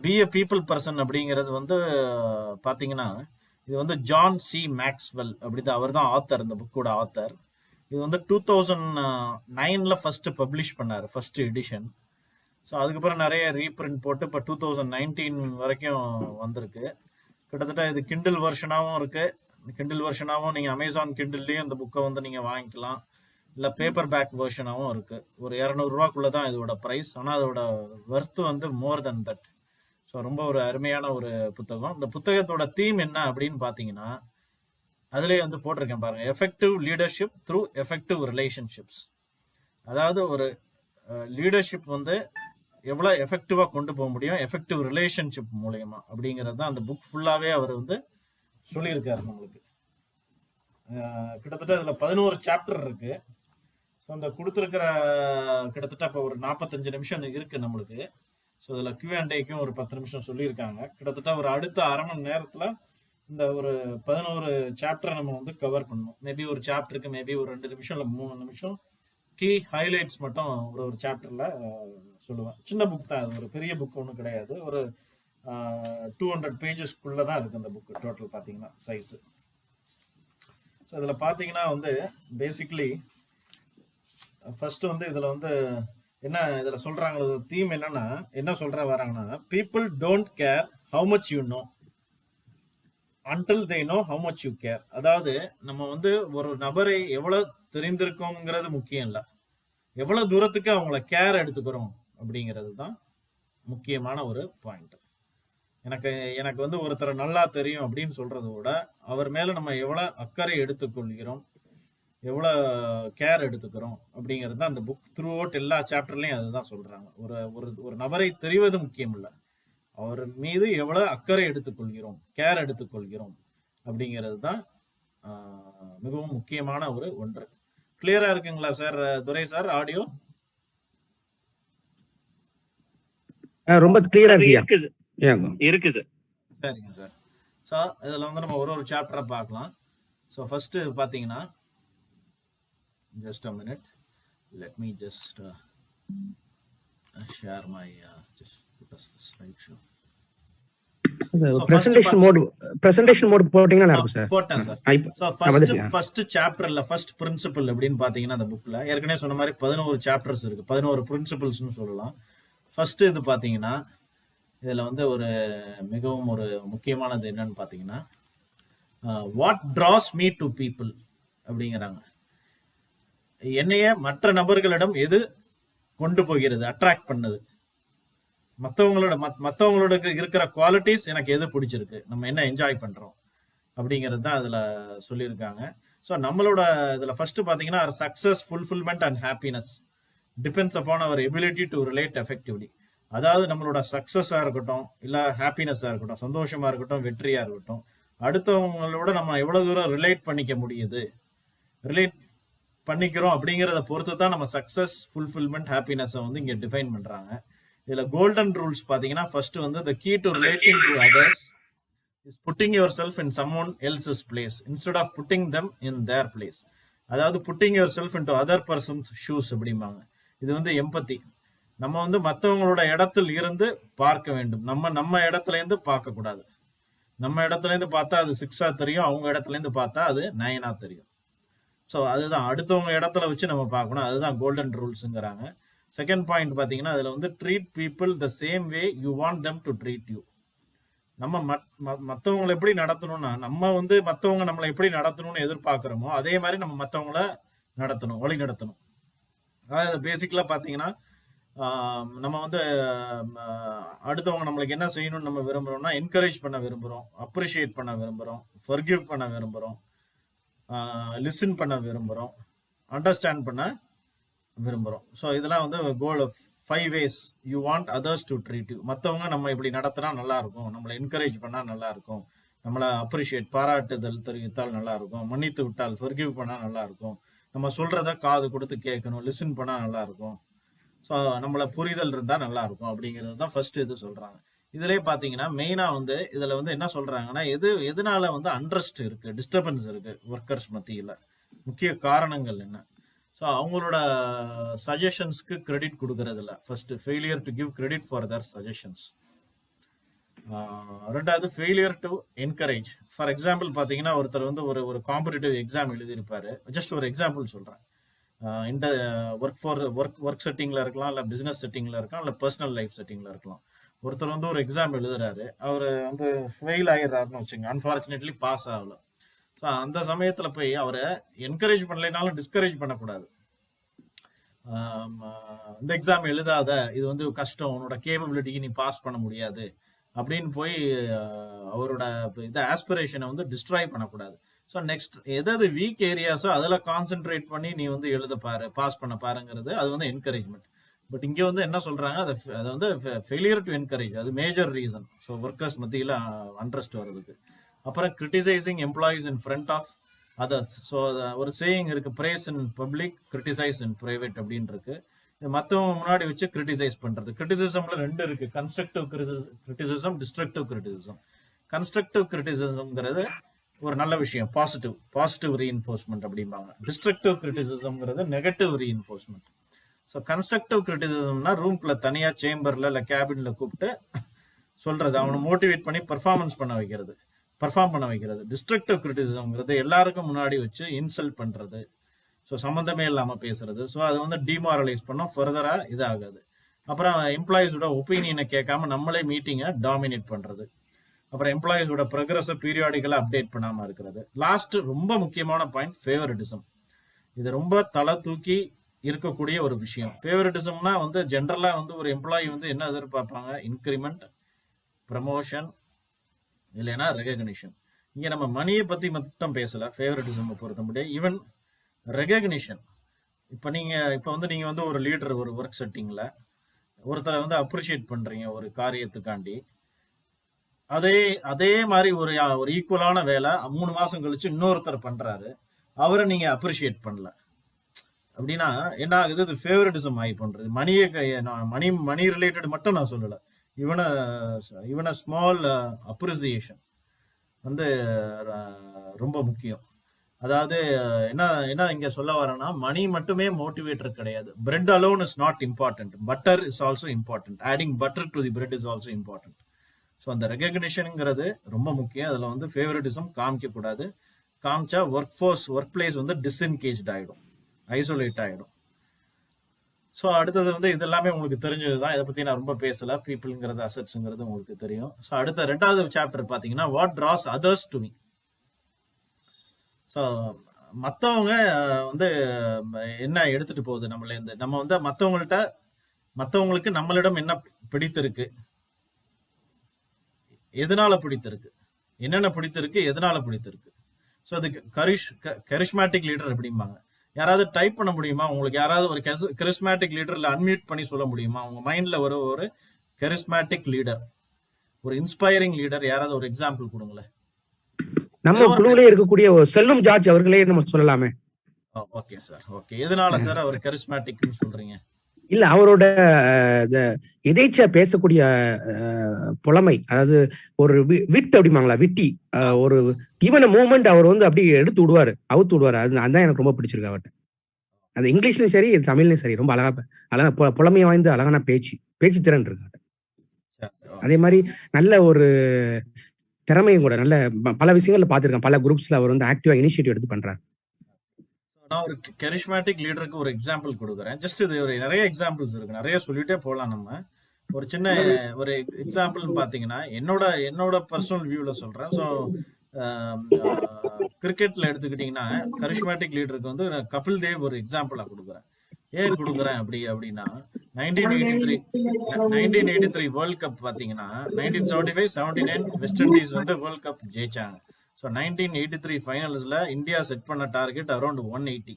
B எ people person அப்படிங்கிறது வந்து பார்த்தீங்கன்னா, இது வந்து ஜான் சி மேக்ஸ்வெல் அப்படிதான், அவர் தான் ஆத்தர், இந்த புக்கோட ஆத்தர். இது வந்து 2009ல ஃபர்ஸ்ட் பப்ளிஷ் பண்ணாரு, ஃபர்ஸ்ட் எடிஷன். ஸோ அதுக்கப்புறம் நிறைய ரீப்ரிண்ட் போட்டு இப்போ 2019 வரைக்கும் வந்திருக்கு. கிட்டத்தட்ட இது கிண்டில் வெர்ஷனாகவும் இருக்கு. கிண்டில் வெர்ஷனாகவும் நீங்கள் அமேசான் கிண்டில்லையும் இந்த புக்கை வந்து நீங்கள் வாங்கிக்கலாம். இல்லை பேப்பர் பேக் வெர்ஷனாகவும் இருக்கு. ஒரு 200 ரூபாக்குள்ள தான் இதோட ப்ரைஸ். ஆனால் அதோட ஒர்த் வந்து மோர் தென் தட். ஸோ ரொம்ப ஒரு அருமையான ஒரு புத்தகம். இந்த புத்தகத்தோட தீம் என்ன அப்படின்னு பார்த்தீங்கன்னா, அதுலேயே வந்து போட்டிருக்கேன் பாருங்க, effective leadership through effective relationships. அதாவது ஒரு லீடர்ஷிப் வந்து எவ்வளோ எஃபெக்டிவாக கொண்டு போக முடியும் எஃபெக்டிவ் ரிலேஷன்ஷிப் மூலயமா, அப்படிங்கிறது தான் அந்த புக் ஃபுல்லாகவே அவர் வந்து சொல்லியிருக்காரு நம்மளுக்கு. கிட்டத்தட்ட இதில் 11 சாப்டர் இருக்கு. ஸோ அந்த கொடுத்துருக்கிற கிட்டத்தட்ட இப்போ ஒரு 45 நிமிஷம் இருக்கு நம்மளுக்கு. ஸோ இதில் Q&Aக்கும் ஒரு 10 நிமிஷம் சொல்லியிருக்காங்க. கிட்டத்தட்ட ஒரு அடுத்த அரை மணி நேரத்தில் இந்த ஒரு 11 சாப்டரை நம்ம வந்து கவர் பண்ணணும். மேபி ஒரு சாப்டருக்கு மேபி ஒரு 2 நிமிஷம் இல்லை 3 நிமிஷம் கீ ஹைலைட்ஸ் மட்டும் ஒரு சாப்டரில் சொல்லுவேன். சின்ன புக் தான், அது ஒரு பெரிய புக் ஒன்றும் கிடையாது. ஒரு 200 பேஜஸ்க்குள்ளே தான் இருக்குது அந்த புக்கு டோட்டல் பார்த்தீங்கன்னா சைஸு. ஸோ இதில் பார்த்தீங்கன்னா வந்து பேசிக்லி ஃபர்ஸ்ட் வந்து இதில் வந்து என்ன இதில் சொல்கிறாங்களோ தீம் என்னன்னா, என்ன சொல்கிற வராங்கன்னா, people don't care how much you know until they know how much you care. அதாவது நம்ம வந்து ஒரு நபரை எவ்வளோ தெரிந்திருக்கோங்கிறது முக்கியம் இல்லை, எவ்வளோ தூரத்துக்கு அவங்கள கேர் எடுத்துக்கிறோம் அப்படிங்கிறது தான் முக்கியமான ஒரு பாயிண்ட். எனக்கு வந்து ஒருத்தரை நல்லா தெரியும் அப்படின்னு சொல்றத விட அவர் மேல நம்ம எவ்வளவு அக்கறை எடுத்துக்கொள்கிறோம், எவ்வளவு கேர் எடுத்துக்கிறோம் அப்படிங்கிறது தான் அந்த புக் த்ரூ அவுட் எல்லா சாப்டர்லயும் அதுதான் சொல்றாங்க. ஒரு ஒரு ஒரு நபரை தெரிவது முக்கியம் இல்லை, அவர் மீது எவ்வளவு அக்கறை எடுத்துக்கொள்கிறோம், கேர் எடுத்துக்கொள்கிறோம் அப்படிங்கிறது தான் மிகவும் முக்கியமான ஒரு ஒன்று. கிளியரா இருக்குங்களா சார்? துரை சார், ஆடியோ ரொம்ப கிளியரா இருக்குது. சரிங்க சார். ஸோ இதில் வந்து நம்ம ஒரு சாப்டரை பார்க்கலாம். ஸோ ஃபர்ஸ்ட் பார்த்தீங்கன்னா, just a minute, let me just share my just put a slideshow. Presentation mode போட்டீங்கன்னா நல்லா இருக்கும் சார். போட்டேன் சார். ஸோ ஃபர்ஸ்ட் சாப்டர்ல ஃபர்ஸ்ட் பிரின்சிபல் அப்படின்னு பார்த்தீங்கன்னா, அந்த புக்ல ஏற்கனவே சொன்ன மாதிரி 11 சாப்டர்ஸ் இருக்கு, 11 பிரின்சிபல்ஸ்னு சொல்லலாம். ஃபர்ஸ்ட் இது பார்த்தீங்கன்னா, இதுல வந்து ஒரு மிகவும் ஒரு முக்கியமானது என்னன்னு பார்த்தீங்கன்னா, what Dras me to people அப்படிங்கிறாங்க. என்னைய மற்ற நபர்களிடம் எது கொண்டு போகிறது, அட்ராக்ட் பண்ணுது, மற்றவங்களோட இருக்கிற குவாலிட்டிஸ் எனக்கு எது பிடிச்சிருக்கு, நம்ம என்ன என்ஜாய் பண்றோம் அப்படிங்கிறது தான் அதுல சொல்லியிருக்காங்க. ஸோ நம்மளோட இதுல ஃபர்ஸ்ட் பார்த்தீங்கன்னா, success, fulfilment and happiness depends upon our ability to relate effectively. அதாவது நம்மளோட சக்சஸா இருக்கட்டும், இல்ல ஹாப்பினஸா இருக்கட்டும், சந்தோஷமா இருக்கட்டும், வெற்றியா இருக்கட்டும், அடுத்தவங்களோட நம்ம எவ்வளவு தூரம் ரிலேட் பண்ணிக்க முடியுது, ரிலேட் பண்ணிக்கிறோம் அப்படிங்கிறத பொறுத்து தான் நம்ம சக்சஸ், ஃபுல்ஃபில்மெண்ட், ஹாப்பினஸை வந்து இங்க டிஃபைன் பண்றாங்க. இதுல கோல்டன் ரூல்ஸ் பாத்தீங்கன்னா, ஃபர்ஸ்ட் வந்து the key to relating to others is putting yourself in someone else's place instead of putting them in their place. அதாவது putting yourself into other person's shoes அப்படிம்பாங்க. இது வந்து எம்பத்தி. நம்ம வந்து மற்றவங்களோட இடத்தில் இருந்து பார்க்க வேண்டும், நம்ம இடத்துல இருந்து பார்க்க கூடாது. நம்ம இடத்துல இருந்து பார்த்தா அது 6ஆ தெரியும், அவங்க இடத்துல இருந்து பார்த்தா அது 9ஆ தெரியும். ஸோ அதுதான் அடுத்தவங்க இடத்துல வச்சு நம்ம பார்க்கணும், அதுதான் கோல்டன் ரூல்ஸுங்கிறாங்க. செகண்ட் பாயிண்ட் பார்த்தீங்கன்னா, அதில் வந்து treat people the same way you want them to treat you. நம்ம மற்றவங்களை எப்படி நடத்தணும்னா, நம்ம வந்து மற்றவங்க நம்மளை எப்படி நடத்தணும்னு எதிர்பார்க்குறோமோ அதே மாதிரி நம்ம மற்றவங்கள நடத்தணும், வழி நடத்தணும். அதாவது பேசிக்கலாக பார்த்தீங்கன்னா, நம்ம வந்து அடுத்தவங்க நம்மளுக்கு என்ன செய்யணும்னு நம்ம விரும்புகிறோம்னா, என்கரேஜ் பண்ண விரும்புகிறோம், அப்ரிஷியேட் பண்ண விரும்புகிறோம், ஃபர்கிவ் பண்ண விரும்புகிறோம், லிசன் பண்ண விரும்புகிறோம், அண்டர்ஸ்டாண்ட் பண்ண விரும்புகிறோம். ஸோ இதெல்லாம் வந்து கோல் 5 ways you want others to treat you. மற்றவங்க நம்ம இப்படி நடத்தினா நல்லா இருக்கும், நம்மளை என்கரேஜ் பண்ணால் நல்லா இருக்கும், நம்மளை அப்ரிஷியேட் பாராட்டுதல் தெரிவித்தால் நல்லா இருக்கும், மன்னித்து விட்டால் ஃபர்கிவ் பண்ணால் நல்லா இருக்கும், நம்ம சொல்றத காது கொடுத்து கேட்கணும், லிசன் பண்ணால் நல்லா இருக்கும், ஸோ நம்மள புரிதல் இருந்தால் நல்லா இருக்கும் அப்படிங்கிறது தான் ஃபர்ஸ்ட் இது சொல்றாங்க. இதுலேயே பார்த்தீங்கன்னா மெயினாக வந்து இதில் வந்து என்ன சொல்றாங்கன்னா, எதனால வந்து அண்ட்ரஸ்ட் இருக்கு, டிஸ்டர்பன்ஸ் இருக்கு ஒர்க்கர்ஸ் மத்தியில், முக்கிய காரணங்கள் என்ன. ஸோ அவங்களோட சஜஷன்ஸ்க்கு கிரெடிட் கொடுக்கறது இல்லை. First failure to give credit for their suggestions. ரெண்டாவது failure to encourage. For example பார்த்தீங்கன்னா ஒருத்தர் வந்து ஒரு ஒரு காம்படிட்டிவ் எக்ஸாம் எழுதியிருப்பாரு. ஜஸ்ட் ஒரு எக்ஸாம்பிள் சொல்கிறேன். இந்த ஒர்க் செட்டிங்கில் இருக்கலாம், இல்லை பிஸ்னஸ் செட்டிங்கில் இருக்கலாம், இல்லை பர்சனல் லைஃப் செட்டிங்கில் இருக்கலாம். ஒருத்தர் வந்து ஒரு எக்ஸாம் எழுதுறாரு, அவர் வந்து ஃபெயில் ஆகிடுறாருன்னு வச்சுங்க, அன்ஃபார்ச்சுனேட்லி பாஸ் ஆகல. ஸோ அந்த சமயத்தில் போய் அவரை என்கரேஜ் பண்ணலைனாலும் டிஸ்கரேஜ் பண்ணக்கூடாது. இந்த எக்ஸாம் எழுதாத, இது வந்து கஷ்டம், உன்னோட கேப்பபிலிட்டிக்கு நீ பாஸ் பண்ண முடியாது அப்படின்னு போய் அவரோட இந்த ஆஸ்பிரேஷனை வந்து டிஸ்ட்ராய் பண்ணக்கூடாது. ஸோ நெக்ஸ்ட் எதாவது வீக் ஏரியாஸோ அதில் கான்சென்ட்ரேட் பண்ணி நீ வந்து எழுத பாரு, பாஸ் பண்ண பாருங்கிறது அது வந்து என்கரேஜ்மெண்ட். பட் இங்கே வந்து என்ன சொல்றாங்க, அதை வந்து ஃபெயிலியர் டு என்கரேஜ், அது மேஜர் ரீசன். ஸோ ஒர்க்கர்ஸ் மத்தியில் அண்ட்ரஸ்ட் வர்றதுக்கு. அப்புறம் criticising employees in front of others. So ஒரு சேயிங் இருக்கு, praise in public, criticise in private அப்படின்னு இருக்கு. மற்றவங்க முன்னாடி வச்சு கிரிட்டிசைஸ் பண்றது. கிரிட்டிசிசம்ல ரெண்டு இருக்கு, constructive criticism, destructive criticism. Constructive கிரிட்டிசிசம்ங்கிறது ஒரு நல்ல விஷயம், பாசிட்டிவ் ரீஎன்ஃபோர்ஸ்மெண்ட் அப்படிம்பாங்க. டிஸ்ட்ரக்டிவ் கிரிட்டிசிசம்ங்கிறது நெகட்டிவ் ரீஎன்ஃபோர்ஸ்மெண்ட். ஸோ கன்ஸ்ட்ரக்டிவ் கிரிட்டிசிசம்னா ரூம்குள்ள தனியா சேம்பர்ல இல்லை கேபின்ல கூப்பிட்டு சொல்றது, அவனை மோட்டிவேட் பண்ணி பெர்ஃபார்ம் பண்ண வைக்கிறது. டிஸ்ட்ரக்டிவ் கிரிட்டிசிசம்ங்கிறது எல்லாருக்கும் முன்னாடி வச்சு இன்சல்ட் பண்றது, ஸோ சம்மந்தமே இல்லாம பேசுறது. ஸோ அது வந்து டிமாரலைஸ் பண்ணோம், ஃபர்தரா இது ஆகாது. அப்புறம் எம்ப்ளாயிஸோட ஒப்பீனியனை கேட்காம நம்மளே மீட்டிங்கை டாமினேட் பண்றது. அப்புறம் எம்ப்ளாயிஸோட ப்ரோக்ரஸை பீரியாடிக்கலா அப்டேட் பண்ணாம இருக்கிறது. லாஸ்ட் ரொம்ப முக்கியமான பாயிண்ட், ஃபேவரட்டிசம். இது ரொம்ப தலை தூக்கி இருக்கக்கூடிய ஒரு விஷயம். ஃபேவரட்டிசம்னா வந்து ஜென்ரலா வந்து ஒரு எம்ப்ளாயி வந்து என்ன எதிர்பார்ப்பாங்க, இன்க்ரிமெண்ட், ப்ரமோஷன், இல்லைன்னா ரெகக்னிஷன். இங்க நம்ம மணியை பத்தி மட்டும் பேசல, ஃபேவரட்டிசம் பொறுத்த முடியும், ஈவன் ரெகக்னிஷன். இப்போ நீங்க வந்து ஒரு லீடர், ஒரு ஒர்க் செட்டிங்ல ஒருத்தரை வந்து அப்ரிஷியேட் பண்றீங்க ஒரு காரியத்துக்காண்டி. அதே மாதிரி ஒரு ஈக்குவலான வேலை 3 மாசம் கழிச்சு இன்னொருத்தர் பண்றாரு, அவரை நீங்க அப்ரிஷியேட் பண்ணல அப்படின்னா என்ன ஆகுது, இது ஃபேவரட்டிசம் ஆகி பண்றது. மணி ரிலேட்டட் மட்டும் நான் சொல்லல, இவன ஸ்மால் அப்ரிசியேஷன் வந்து ரொம்ப முக்கியம். அதாவது என்ன இங்க சொல்ல வரேன்னா, மணி மட்டுமே மோட்டிவேட்டர் கிடையாது. Bread alone is not important, butter is also important. Adding butter to the bread is also important. So அந்த ரெகக்னிஷனுங்கிறது ரொம்ப முக்கியம். அதில் வந்து ஃபேவரட்டிசம் காமிக்க கூடாது. காமிச்சா ஒர்க் பிளேஸ் வந்து டிஸ்என்கேஜ் ஆகிடும், ஐசோலேட் ஆகிடும். ஸோ அடுத்தது வந்து இது எல்லாமே உங்களுக்கு தெரிஞ்சது தான், இதை பற்றி நான் ரொம்ப பேசலை. பீப்புளுங்கிறது, அசட்ஸுங்கிறது உங்களுக்கு தெரியும். ஸோ அடுத்த 2வது சாப்டர் பார்த்தீங்கன்னா, what Dras others to me. So மற்றவங்க வந்து என்ன எடுத்துட்டு போகுது நம்மளேருந்து, நம்ம வந்து மற்றவங்களுக்கு நம்மளிடம் என்ன பிடித்திருக்கு, எதனால பிடித்திருக்கு, என்னென்ன பிடித்திருக்கு, எதனால பிடித்திருக்கு. ஸோ அதுக்கு கரிஷ்மேட்டிக் லீடர் அப்படிம்பாங்க. யாராவது டைப் பண்ண முடியுமா உங்களுக்கு? யாராவது ஒரு கரிஸ்மேட்டிக் லீடர்ல அன்மியூட் பண்ணி சொல்ல முடியுமா? உங்க மைண்ட்ல ஒரு கரிஸ்மேட்டிக் லீடர், ஒரு இன்ஸ்பைரிங் லீடர், யாராவது ஒரு எக்ஸாம்பிள் கொடுங்களேன். நம்ம குழுவிலே இருக்கக்கூடிய செல்வம் ஜார்ஜ் அவர்களே நம்ம சொல்லலாமே. Okay sir, okay. எதனால சார் அவர் கரிஸ்மேட்டிக்னு சொல்றீங்க? இல்ல, அவரோட எதேச்சா பேசக்கூடிய புலமை, அதாவது ஒரு விட் அப்படிமாங்களா, விட்டி, ஒரு ஈவன் மூமெண்ட் அவர் வந்து அப்படி அவுத்து விடுவாரு. அதுதான் எனக்கு ரொம்ப பிடிச்சிருக்கு அவர்கிட்ட. அது இங்கிலீஷ்லயும் சரி, தமிழ்லயும் சரி, ரொம்ப அழகா புலமையை வாய்ந்த அழகான பேச்சு திறன் இருக்கு. அதே மாதிரி நல்ல ஒரு திறமையும் கூட, நல்ல பல விஷயங்கள்ல பாத்துருக்கேன். பல குரூப்ஸ்ல அவர் வந்து ஆக்டிவா இனிஷியேட்டிவ் எடுத்து பண்றாரு. நான் ஒரு கரிஷ்மேட்டிக் லீடருக்கு ஒரு எக்ஸாம்பிள் கொடுக்குறேன். ஜஸ்ட் இது நிறைய எக்ஸாம்பிள்ஸ் இருக்கு, நிறைய சொல்லிட்டே போகலாம். நம்ம ஒரு சின்ன ஒரு எக்ஸாம்பிள் பாத்தீங்கன்னா, என்னோட பர்சனல் வியூல சொல்றேன். ஸோ கிரிக்கெட்ல எடுத்துக்கிட்டீங்கன்னா, கரிஷ்மேட்டிக் லீடருக்கு வந்து கபில் தேவ் ஒரு எக்ஸாம்பிளா கொடுக்குறேன். ஏன் கொடுக்குறேன் அப்படின்னா, 1983 வேர்ல்ட் கப் பாத்தீங்கன்னா, 1975-79 வெஸ்ட் இண்டீஸ் வந்து வேர்ல்ட் கப் ஜெயிச்சாங்க. ஸோ 1983 ஃபைனல்ஸ்ல இந்தியா செட் பண்ண டார்கெட் அரௌண்ட் 180.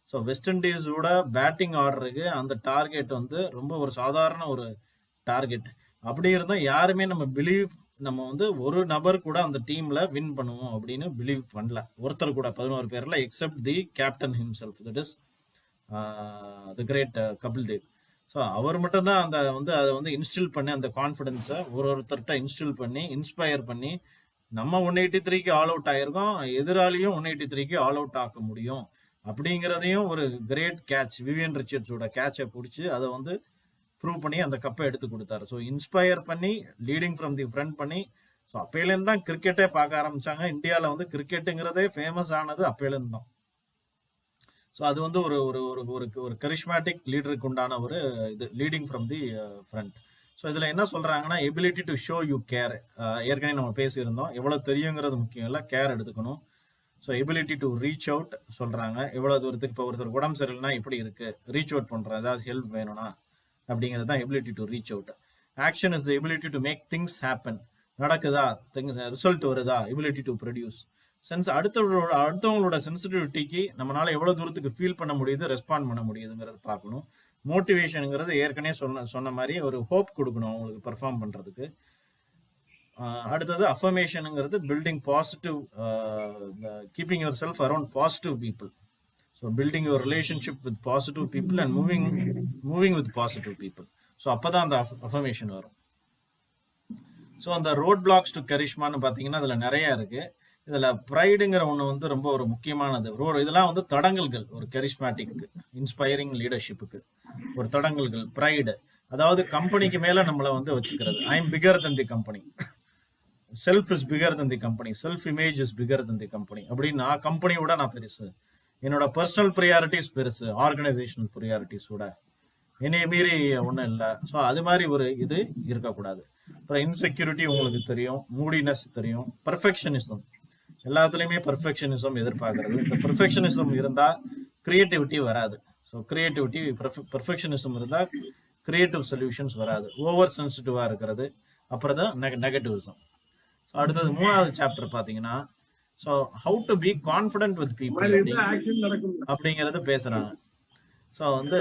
ஸோ வெஸ்ட் இண்டீஸோட பேட்டிங் ஆர்டருக்கு அந்த டார்கெட் வந்து ரொம்ப ஒரு சாதாரண ஒரு டார்கெட். அப்படி இருந்தால் யாருமே நம்ம வந்து ஒரு நபர் கூட அந்த டீம்ல வின் பண்ணுவோம் அப்படின்னு பிலீவ் பண்ணல, ஒருத்தர் கூட, 11 பேர்ல, except the captain himself, that is the great Kapil Dev. So அவர் மட்டும்தான் அதை வந்து இன்ஸ்டில் பண்ணி, அந்த கான்ஃபிடன்ஸை ஒருத்தர்கிட்ட இன்ஸ்டில் பண்ணி, இன்ஸ்பயர் பண்ணி, நம்ம 183க்கு ஆல் அவுட் ஆயிருக்கோம், எதிராளியும் 183க்கு ஆல் அவுட் ஆக்க முடியும் அப்படிங்கிறதையும் ஒரு கிரேட் கேட்ச், விவியன் ரிச்சர்ட்ஸோட கேட்சை பிடிச்சி அதை வந்து ப்ரூவ் பண்ணி அந்த கப்பை எடுத்து கொடுத்தாரு. ஸோ இன்ஸ்பயர் பண்ணி லீடிங் ஃப்ரம் தி ஃப்ரண்ட் பண்ணி, ஸோ அப்பையிலேருந்து தான் கிரிக்கெட்டே பார்க்க ஆரம்பிச்சாங்க. இந்தியாவில் வந்து கிரிக்கெட்டுங்கிறதே ஃபேமஸ் ஆனது அப்பையிலேருந்து தான். ஸோ அது வந்து ஒரு ஒரு ஒரு ஒரு ஒரு கரிஷ்மேட்டிக் லீடருக்கு உண்டான ஒரு இது, leading from the front. So இதில் என்ன சொல்கிறாங்கன்னா, ability to show you care. ஏற்கனவே நம்ம பேசியிருந்தோம், எவ்வளோ தெரியுங்கிறது முக்கியம் இல்லை, கேர் எடுத்துக்கணும். So ability to reach out சொல்கிறாங்க. எவ்வளோ தூரத்துக்கு இப்போ ஒருத்தர் உடம்பு சரியில்லைனா எப்படி இருக்குது, ரீச் அவுட் பண்ணுறேன், ஏதாவது ஹெல்ப் வேணும்னா அப்படிங்கிறது தான் ability to reach out. Action is the ability to make things happen. நடக்குதா, திங்ஸ் ரிசல்ட் வருதா, எபிலிட்டி டு ப்ரொடியூஸ். அடுத்தவங்களோட சென்சிட்டிவிட்டிக்கு நம்மளால எவ்வளவு தூரத்துக்கு ஃபீல் பண்ண முடியுது, ரெஸ்பாண்ட் பண்ண முடியுதுங்கிறத பார்க்கணும். மோட்டிவேஷனுங்கிறது ஏற்கனவே சொன்ன மாதிரி ஒரு ஹோப் கொடுக்கணும் அவங்களுக்கு பெர்ஃபார்ம் பண்றதுக்கு. அடுத்தது அஃபர்மேஷனுங்கிறது building positive, keeping your self around positive people. So building your relationship with positive people and moving with positive people. So அப்போதான் அந்த அஃபர்மேஷன் வரும். ஸோ அந்த ரோட் பிளாக்ஸ் டு கரிஷ்மான்னு பார்த்தீங்கன்னா அதில் நிறைய இருக்கு. இதில் ப்ரைடுங்கிற ஒன்று வந்து ரொம்ப ஒரு முக்கியமானது. இதெல்லாம் வந்து தடங்கல்கள் ஒரு கரிஷ்மேட்டிக் இன்ஸ்பைரிங் லீடர்ஷிப்புக்கு. ஒரு தடங்கல்கள் ப்ரைடு, அதாவது கம்பெனிக்கு மேலே நம்மளை வந்து வச்சுக்கிறது. I am bigger than the company, self is bigger than the company, self image is bigger than the company. அப்படின்னு நான் கம்பெனியோட நான் பெருசு, என்னோட பர்சனல் ப்ரியாரிட்டிஸ் பெருசு ஆர்கனைசேஷனல் ப்ரியாரிட்டிஸோட, என்னைய மீறி ஒன்றும் இல்லை. ஸோ அது மாதிரி ஒரு இது இருக்கக்கூடாது. அப்புறம் இன்செக்யூரிட்டி உங்களுக்கு தெரியும், மூடினஸ் தெரியும், பர்ஃபெக்ஷனிசம், எல்லாத்துலேயுமே பர்ஃபெக்ஷனிசம் எதிர்பார்க்கறது. இந்த பர்ஃபெக்ஷனிசம் இருந்தால் கிரியேட்டிவிட்டி வராது. ஸோ கிரியேட்டிவிட்டி பர்ஃபெக்ஷனிசம் இருந்தால் கிரியேட்டிவ் சொல்யூஷன்ஸ் வராது. ஓவர் சென்சிட்டிவாக இருக்கிறது, அப்புறம் தான் நெகட்டிவிசம். ஸோ அடுத்தது 3வது சாப்டர் பார்த்தீங்கன்னா, so how to be confident with people அப்படிங்கிறது பேசுறாங்க. ஸோ வந்து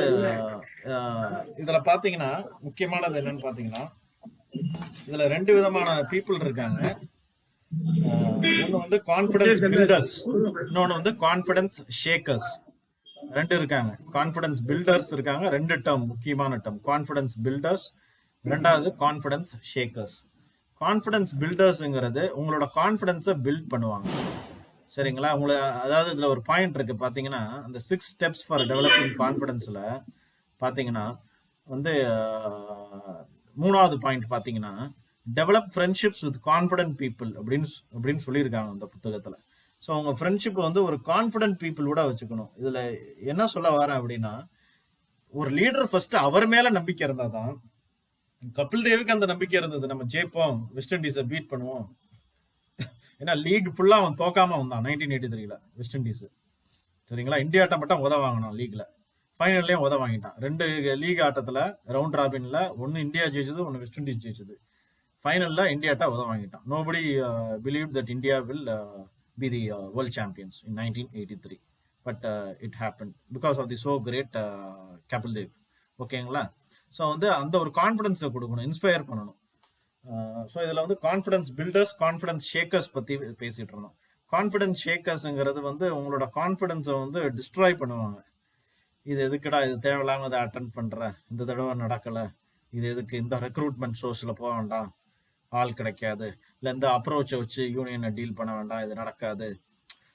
இதுல பாத்தீங்கன்னா முக்கியமானது என்னன்னு பாத்தீங்கன்னா, இதுல 2 விதமான பீப்புள் இருக்காங்க. ஒன்னு வந்து கான்ஃபிடன்ஸ் பில்டர்ஸ், இன்னொன்னு வந்து கான்ஃபிடன்ஸ் ஷேக்கர்ஸ். 2 இருக்காங்க. கான்ஃபிடன்ஸ் பில்டர்ஸ் இருக்காங்க, 2 டேர்ம் முக்கியமான டேர்ம். கான்ஃபிடன்ஸ் பில்டர்ஸ், 2வது கான்ஃபிடன்ஸ் ஷேக்கர்ஸ். கான்ஃபிடன்ஸ் பில்டர்ஸ்ங்கிறது உங்களோட கான்ஃபிடன்ஸை பில்ட் பண்ணுவாங்க, சரிங்களா? அதாவது இதுல ஒரு பாயிண்ட் இருக்கு பாத்தீங்கன்னா, அந்த 6 ஸ்டெப்ஸ் ஃபார் டெவலப்பிங் கான்ஃபிடன்ஸ்ல பாத்தீங்கன்னா வந்து 3வது பாயிண்ட் பாத்தீங்கன்னா, develop friendships with confident people அப்படின்னு சொல்லியிருக்காங்க அந்த புத்தகத்துல. ஸோ உங்க ஃப்ரெண்ட்ஷிப் வந்து ஒரு கான்ஃபிடன்ட் பீப்புளோட வச்சுக்கணும். இதுல என்ன சொல்ல வரேன் அப்படின்னா, ஒரு லீடர் ஃபர்ஸ்ட் அவர் மேல நம்பிக்கை இருந்தாதான். கபில் தேவுக்கு அந்த நம்பிக்கை இருந்தது, நம்ம ஜெயிப்போம், வெஸ்ட் இண்டீஸை பீட் பண்ணுவோம். ஏன்னா லீக் ஃபுல்லா அவன் தோக்காம வந்தான் 1983ல வெஸ்ட் இண்டீஸ், சரிங்களா? இந்தியாட்ட மட்டும் உத வாங்கினான் லீக்ல, ஃபைனல்லையும் உத வாங்கிட்டான். 2 லீக் ஆட்டத்துல ரவுண்ட் ராபின்ல ஒன்னு இந்தியா ஜெயிச்சது, ஒன்னு வெஸ்ட் இண்டீஸ் ஜெயிச்சது. ஃபைனல்ல இந்தியாட்ட உத வாங்கிட்டான். Nobody believe that India will be the world champions in 1983, but it happened because of the so great Kapil Dev. ஓகேங்களா? ஸோ வந்து அந்த ஒரு கான்ஃபிடன்ஸை கொடுக்கணும், இன்ஸ்பயர் பண்ணணும். ஸோ இதில் வந்து கான்ஃபிடன்ஸ் பில்டர்ஸ், கான்ஃபிடன்ஸ் ஷேக்கர்ஸ் பற்றி பேசிட்டு இருந்தோம். கான்ஃபிடன்ஸ் ஷேக்கர்ஸுங்கிறது வந்து உங்களோட கான்ஃபிடன்ஸை வந்து டிஸ்ட்ராய் பண்ணுவாங்க. இது எதுக்குடா, இது தேவையில்லாம இதை அட்டன் பண்ணுற, இந்த தடவை நடக்கலை, இது எதுக்கு, இந்த ரெக்ரூட்மெண்ட் சோர்ஸில் போக வேண்டாம், ஆள் கிடைக்காது, இல்லை இந்த அப்ரோச்சை வச்சு யூனியனை டீல் பண்ண வேண்டாம், இது நடக்காது.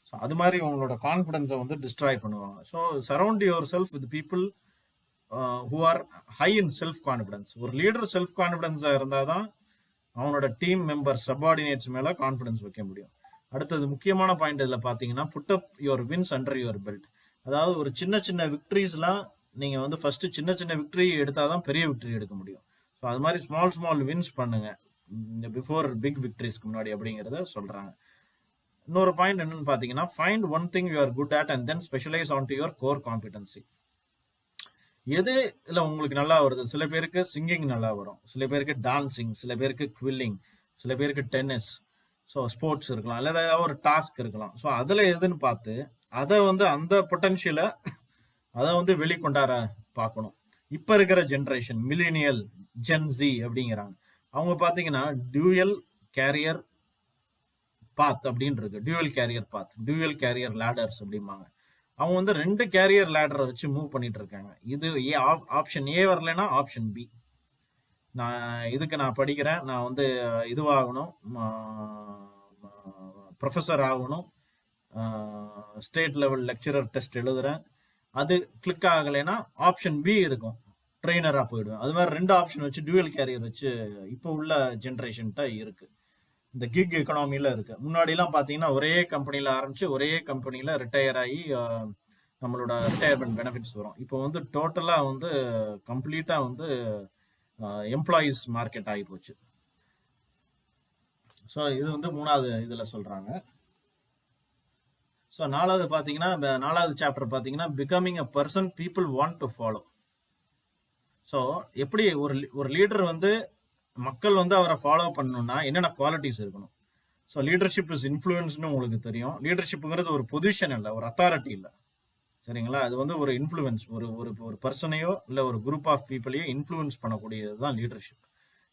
ஸோ அது மாதிரி உங்களோட கான்ஃபிடன்ஸை வந்து டிஸ்ட்ராய் பண்ணுவாங்க. So surround your self with people who are high in self confidence. ஒரு லீடர் செல்ஃப் கான்ஃபிடன்ஸாக இருந்தால் தான் அவனோட டீம் மெம்பர் சப்பார்டினேட்ஸ் மேலே கான்ஃபிடன்ஸ் வைக்க முடியும். அடுத்தது முக்கியமான பாயிண்ட் இதில் பார்த்தீங்கன்னா, put up your wins under your belt. அதாவது ஒரு சின்ன சின்ன விக்ட்ரிஸ்லாம் நீங்கள் வந்து ஃபர்ஸ்ட் சின்ன சின்ன விக்ட்ரி எடுத்தால் தான் பெரிய விக்ட்ரி எடுக்க முடியும். ஸோ அது மாதிரி ஸ்மால் வின்ஸ் பண்ணுங்க பிஃபோர் பிக் விக்ட்ரிஸ்க்கு முன்னாடி அப்படிங்கிறத சொல்றாங்க. இன்னொரு பாயிண்ட் என்னன்னு பாத்தீங்கன்னா, find one thing you are good at and then specialise on to your core competency. எது இல்ல உங்களுக்கு நல்லா வருது? சில பேருக்கு சிங்கிங் நல்லா வரும், சில பேருக்கு டான்சிங், சில பேருக்கு குவில்லிங், சில பேருக்கு டென்னிஸ், ஸோ ஸ்போர்ட்ஸ் இருக்கலாம், இல்லை ஏதாவது ஒரு டாஸ்க் இருக்கலாம். ஸோ அதில் எதுன்னு பார்த்து அதை வந்து அந்த பொட்டன்ஷியலை அதை வந்து வெளிக்கொண்டார பார்க்கணும். இப்போ இருக்கிற ஜென்ரேஷன் மில்லினியல் ஜென்சி அப்படிங்கிறாங்க. அவங்க பார்த்தீங்கன்னா டியூயல் கேரியர் பாத் அப்படின்னு இருக்கு, டியூயல் கேரியர் பாத், டியூயல் கேரியர் லேடர்ஸ் அப்படிம்பாங்க. அவங்க வந்து 2 கேரியர் லேடரை வச்சு மூவ் பண்ணிட்டு இருக்காங்க. இது ஆப்ஷன் ஏ வரலைன்னா ஆப்ஷன் பி. இதுக்கு நான் படிக்கிறேன், நான் வந்து இதுவாகணும், ப்ரொஃபஸர் ஆகணும், ஸ்டேட் லெவல் லெக்சரர் டெஸ்ட் எழுதுறேன், அது கிளிக் ஆகலைன்னா ஆப்ஷன் பி இருக்கும், ட்ரெயினரா போயிடுவேன். அது மாதிரி 2 ஆப்ஷன் வச்சு டியூவல் கேரியர் வச்சு இப்போ உள்ள ஜென்ரேஷன்ட்ட இருக்கு. இந்த கிக் எக்கனாமில இருக்கு. முன்னாடிலாம் பார்த்தீங்கன்னா ஒரே கம்பெனில ஆரம்பிச்சு ஒரே கம்பெனில ரிட்டையர் ஆகி நம்மளோட ரிட்டையர்மெண்ட் பெனிஃபிட்ஸ் வரும். இப்போ வந்து டோட்டலா வந்து கம்ப்ளீட்டா வந்து எம்ப்ளாயீஸ் மார்க்கெட் ஆகி போச்சு. ஸோ இது வந்து 3வது இதுல சொல்றாங்க. ஸோ 4வது பார்த்தீங்கன்னா 4வது சாப்டர் பார்த்தீங்கன்னா becoming a person people want to follow. So எப்படி ஒரு லீடர் வந்து மக்கள் வந்து அவரை ஃபாலோ பண்ணணும்னா என்னென்ன குவாலிட்டிஸ் இருக்கணும். ஸோ லீடர்ஷிப் இஸ் இன்ஃப்ளூயன்ஸ்னு உங்களுக்கு தெரியும். லீடர்ஷிப்புங்கிறது ஒரு பொசிஷன் இல்லை, ஒரு அத்தாரிட்டி இல்லை, சரிங்களா? அது வந்து ஒரு இன்ஃப்ளூயன்ஸ், ஒரு ஒரு பர்சனையோ இல்லை ஒரு குரூப் ஆஃப் பீப்புளையோ இன்ஃப்ளூயன்ஸ் பண்ணக்கூடியது தான் லீடர்ஷிப்.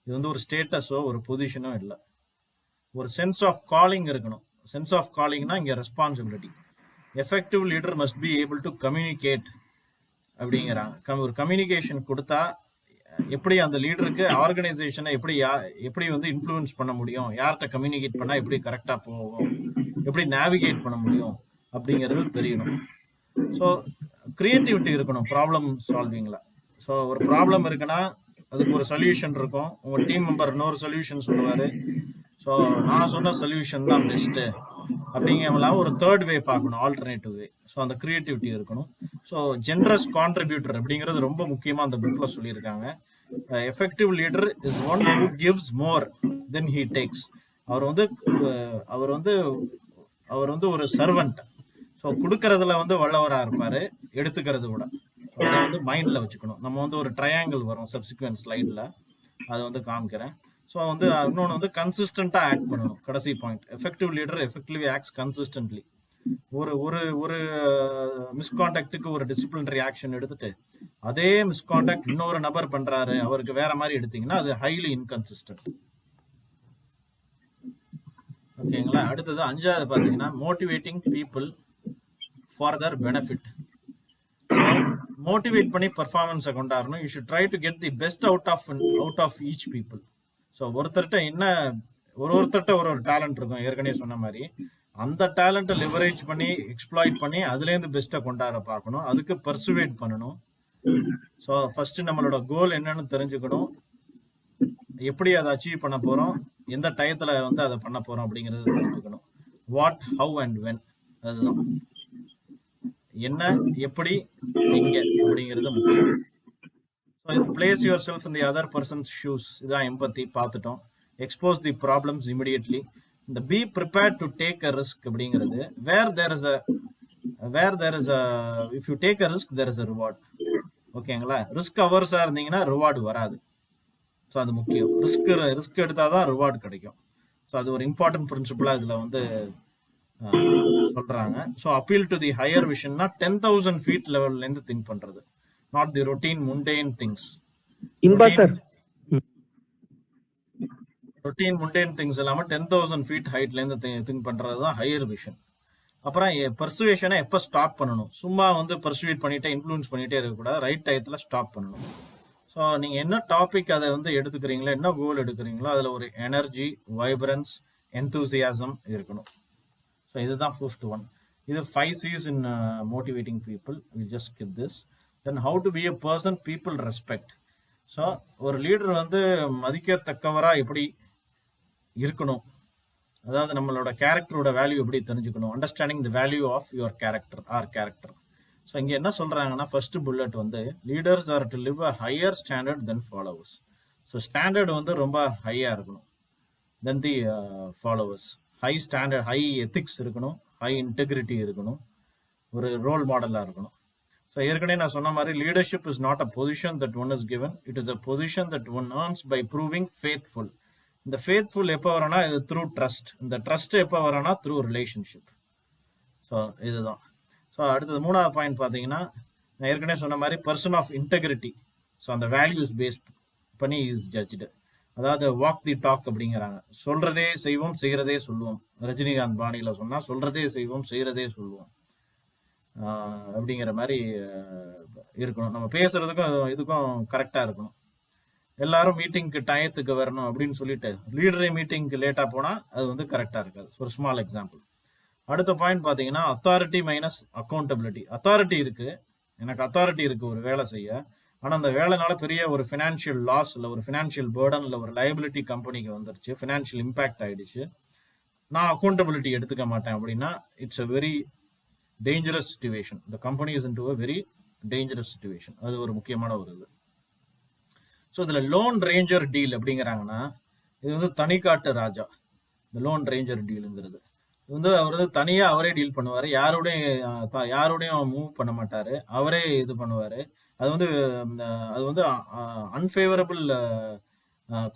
இது வந்து ஒரு ஸ்டேட்டஸோ ஒரு பொசிஷனோ இல்லை. ஒரு சென்ஸ் ஆஃப் காலிங் இருக்கணும். சென்ஸ் ஆஃப் காலிங்னா இங்கே responsibility. Effective leader must be able to communicate அப்படிங்கிறாங்க. ஒரு கம்யூனிகேஷன் கொடுத்தா எப்படி அந்த லீடருக்கு ஆர்கனைசேஷனை எப்படி வந்து இன்ஃப்ளூயன்ஸ் பண்ண முடியும், யார்கிட்ட கம்யூனிகேட் பண்ணா எப்படி கரெக்டா போகும், எப்படி நேவிகேட் பண்ண முடியும் அப்படிங்கிறது தெரியணும். ஸோ கிரியேட்டிவிட்டி இருக்கணும் ப்ராப்ளம் சால்விங்ல. ஸோ ஒரு ப்ராப்ளம் இருக்குன்னா அதுக்கு ஒரு சொல்யூஷன் இருக்கும். உங்க டீம் மெம்பர் இன்னொரு சொல்யூஷன் சொல்லுவாரு. ஸோ நான் சொன்ன சொல்யூஷன் தான் பெஸ்ட்டு அப்படிங்கிற ஒரு தேர்ட் வே பார்க்கணும், ஆல்டர்னேட்டிவ் வே. ஸோ அந்த கிரியேட்டிவிட்டி இருக்கணும். ஸோ ஜென்ரஸ் கான்ட்ரிபியூட்டர் அப்படிங்கிறது ரொம்ப முக்கியமாக அந்த புக்கில் சொல்லியிருக்காங்க. Effective leader is one who gives more then he takes. அவர் வந்து ஒரு சர்வெண்ட். ஸோ கொடுக்கறதுல வந்து வல்லவராக இருப்பார், எடுத்துக்கிறது விட. அதை வந்து மைண்டில் வச்சுக்கணும். நம்ம வந்து ஒரு ட்ரையாங்கிள் வரும் சப்சிக்வென்ட் ஸ்லைடில், அதை வந்து காமிக்கிறேன். ஸோ வந்து இன்னொன்று வந்து கன்சிஸ்டண்டாக ஆக்ட் பண்ணணும். கடைசி point, effective leader effectively acts consistently. ஒரு மிஸ்கான்டாக்டுக்கு ஒரு டிசிப்ளினரி ஆக்ஷன் எடுத்துட்டு அதே மிஸ்கான்டாக்ட் இன்னொரு நபர் பண்றாரு, அவருக்கு வேற மாதிரி எடுத்தீங்கன்னா அது ஹைலி இன்கன்சிஸ்டன்ட். ஓகேங்களா? அடுத்தது 5வது பாத்தீங்கன்னா motivating people for their benefit. Motivate பண்ணி பர்ஃபார்மன்ஸை கொண்டாடணும். You should try to get the best out of each people. So ஒருத்தர்கிட்ட ஒரு டேலண்ட் இருக்கும், ஏற்கனவே சொன்ன மாதிரி. அந்த டேலண்ட்டை லிவரேஜ் பண்ணி எக்ஸ்ப்ளாய்ட் பண்ணி அதுலேருந்து பெஸ்ட்டை கொண்டாட பார்க்கணும். அதுக்கு பர்சுவேட் பண்ணணும். ஸோ ஃபர்ஸ்ட் நம்மளோட கோல் என்னன்னு தெரிஞ்சுக்கணும், எப்படி அதை அச்சீவ் பண்ண போறோம், எந்த டயத்துல வந்து அதை பண்ண போறோம் அப்படிங்கிறது தெரிஞ்சுக்கணும். வாட், ஹவு அண்ட் வென், அதுதான் என்ன, எப்படி, எங்க அப்படிங்கிறது முக்கியம். Place your self in the other persons shoes, இதான் எம்பத்தி பார்த்துட்டோம். Expose the problems immediately. இந்த be prepared to take a risk அப்படிங்கிறது where there is a if you take a risk there is a reward. ஓகேங்களா? Risk அவர்ஸா இருந்தீங்கன்னா reward வராது. So அது முக்கியம். ரிஸ்க் எடுத்தாதான் ரிவார்டு கிடைக்கும். ஸோ அது ஒரு இம்பார்ட்டன்ட் பிரின்சிபிளா இதுல வந்து சொல்றாங்க. So appeal to the higher விஷன்னா 10,000 feet லெவல்ல இருந்து திங்க் பண்றது, not the routine முண்டேன் things. Routine முண்டேன் things இல்லாம 10,000 feet ஹைட்ல இருந்து திங்க் பண்றது தான் ஹையர் விஷன். அப்புறம் பர்சுவேஷனை எப்போ ஸ்டாப் பண்ணணும், சும்மா வந்து பர்சுவேட் பண்ணிட்டே இன்ஃப்ளூயன்ஸ் பண்ணிட்டே இருக்கக்கூடாது, ரைட் டயத்துல ஸ்டாப் பண்ணணும். ஸோ நீங்க என்ன டாபிக் அதை வந்து எடுத்துக்கிறீங்களோ, என்ன கோல் எடுக்கிறீங்களோ, அதுல ஒரு எனர்ஜி, வைப்ரன்ஸ், எந்தூசியாசம் இருக்கணும். ஸோ இதுதான் 5th one. இது 5 C's in motivating people. We just skip this. Then how to be a person people respect. So ஒரு லீடர் வந்து மதிக்கத்தக்கவரா எப்படி இருக்கணும், அதாவது நம்மளோட கேரக்டரோட வேல்யூ எப்படி தெரிஞ்சுக்கணும். Understanding the value of your character. So இங்க என்ன சொல்றாங்கன்னா, ஃபர்ஸ்ட் புல்லட் வந்து leaders are to live a higher standard then followers. So standard வந்து ரொம்ப ஹையா இருக்கணும் then the followers. High standard, high ethics இருக்கணும், ஹை இன்டெகிரிட்டி இருக்கணும், ஒரு ரோல் மாடலா இருக்கணும். ஸோ ஏற்கனவே நான் சொன்ன மாதிரி leadership is not a position that one is given, it is a position that one earns by proving faithful. இந்த ஃபேத்ஃபுல் எப்போ வரனா, இது த்ரூ ட்ரஸ்ட். இந்த ட்ரஸ்ட் எப்போ வரனா, த்ரூ ரிலேஷன்ஷிப். ஸோ இதுதான். ஸோ அடுத்தது 3வது பாயிண்ட் பார்த்தீங்கன்னா, நான் ஏற்கனவே சொன்ன மாதிரி பர்சன் ஆஃப் இன்டெகிரிட்டி. ஸோ அந்த வேல்யூஸ் பேஸ் பண்ணி இஸ் ஜட்ஜ்டு. அதாவது வாக் தி டாக் அப்படிங்கிறாங்க. சொல்றதே செய்வோம், செய்யறதே சொல்லுவோம். ரஜினிகாந்த் பாணியில சொன்னா சொல்றதே செய்வோம், செய்யறதே சொல்லுவோம் அப்படிங்கிற மாதிரி இருக்கணும். நம்ம பேசுறதுக்கும் இதுக்கும் கரெக்டா இருக்கணும். எல்லாரும் மீட்டிங்க்கு டயத்துக்கு வரணும் அப்படின்னு சொல்லிட்டு லீடரே மீட்டிங்க்கு லேட்டா போனா அது வந்து கரெக்டா இருக்காது. ஒரு ஸ்மால் எக்ஸாம்பிள். அடுத்த பாயிண்ட் பாத்தீங்கன்னா அத்தாரிட்டி மைனஸ் அக்கௌண்டபிலிட்டி. அத்தாரிட்டி இருக்கு, எனக்கு அத்தாரிட்டி இருக்கு ஒரு வேலை செய்ய, ஆனா அந்த வேலைனால பெரிய ஒரு ஃபினான்ஷியல் லாஸ் இல்லை ஒரு ஃபினான்ஷியல் பேர்டன் இல்லை ஒரு லைபிலிட்டி கம்பெனிக்கு வந்துருச்சு, ஃபினான்ஷியல் இம்பாக்ட் ஆயிடுச்சு, நான் அக்கௌண்டபிலிட்டி எடுத்துக்க மாட்டேன் அப்படின்னா it's a very dangerous situation. The company is into a very dangerous situation. அது ஒரு முக்கியமான ஒரு இது. ஸோ இதுல லோன் ரேஞ்சர் டீல் அப்படிங்கிறாங்கன்னா இது வந்து தனிக்காட்டு ராஜா. இந்த லோன் ரேஞ்சர் டீலுங்கிறது இது வந்து அவர் வந்து தனியா அவரே டீல் பண்ணுவாரு, யாரோடையும் மூவ் பண்ண மாட்டாரு, அவரே இது பண்ணுவாரு. அது வந்து அது வந்து அன்ஃபேவரபிள்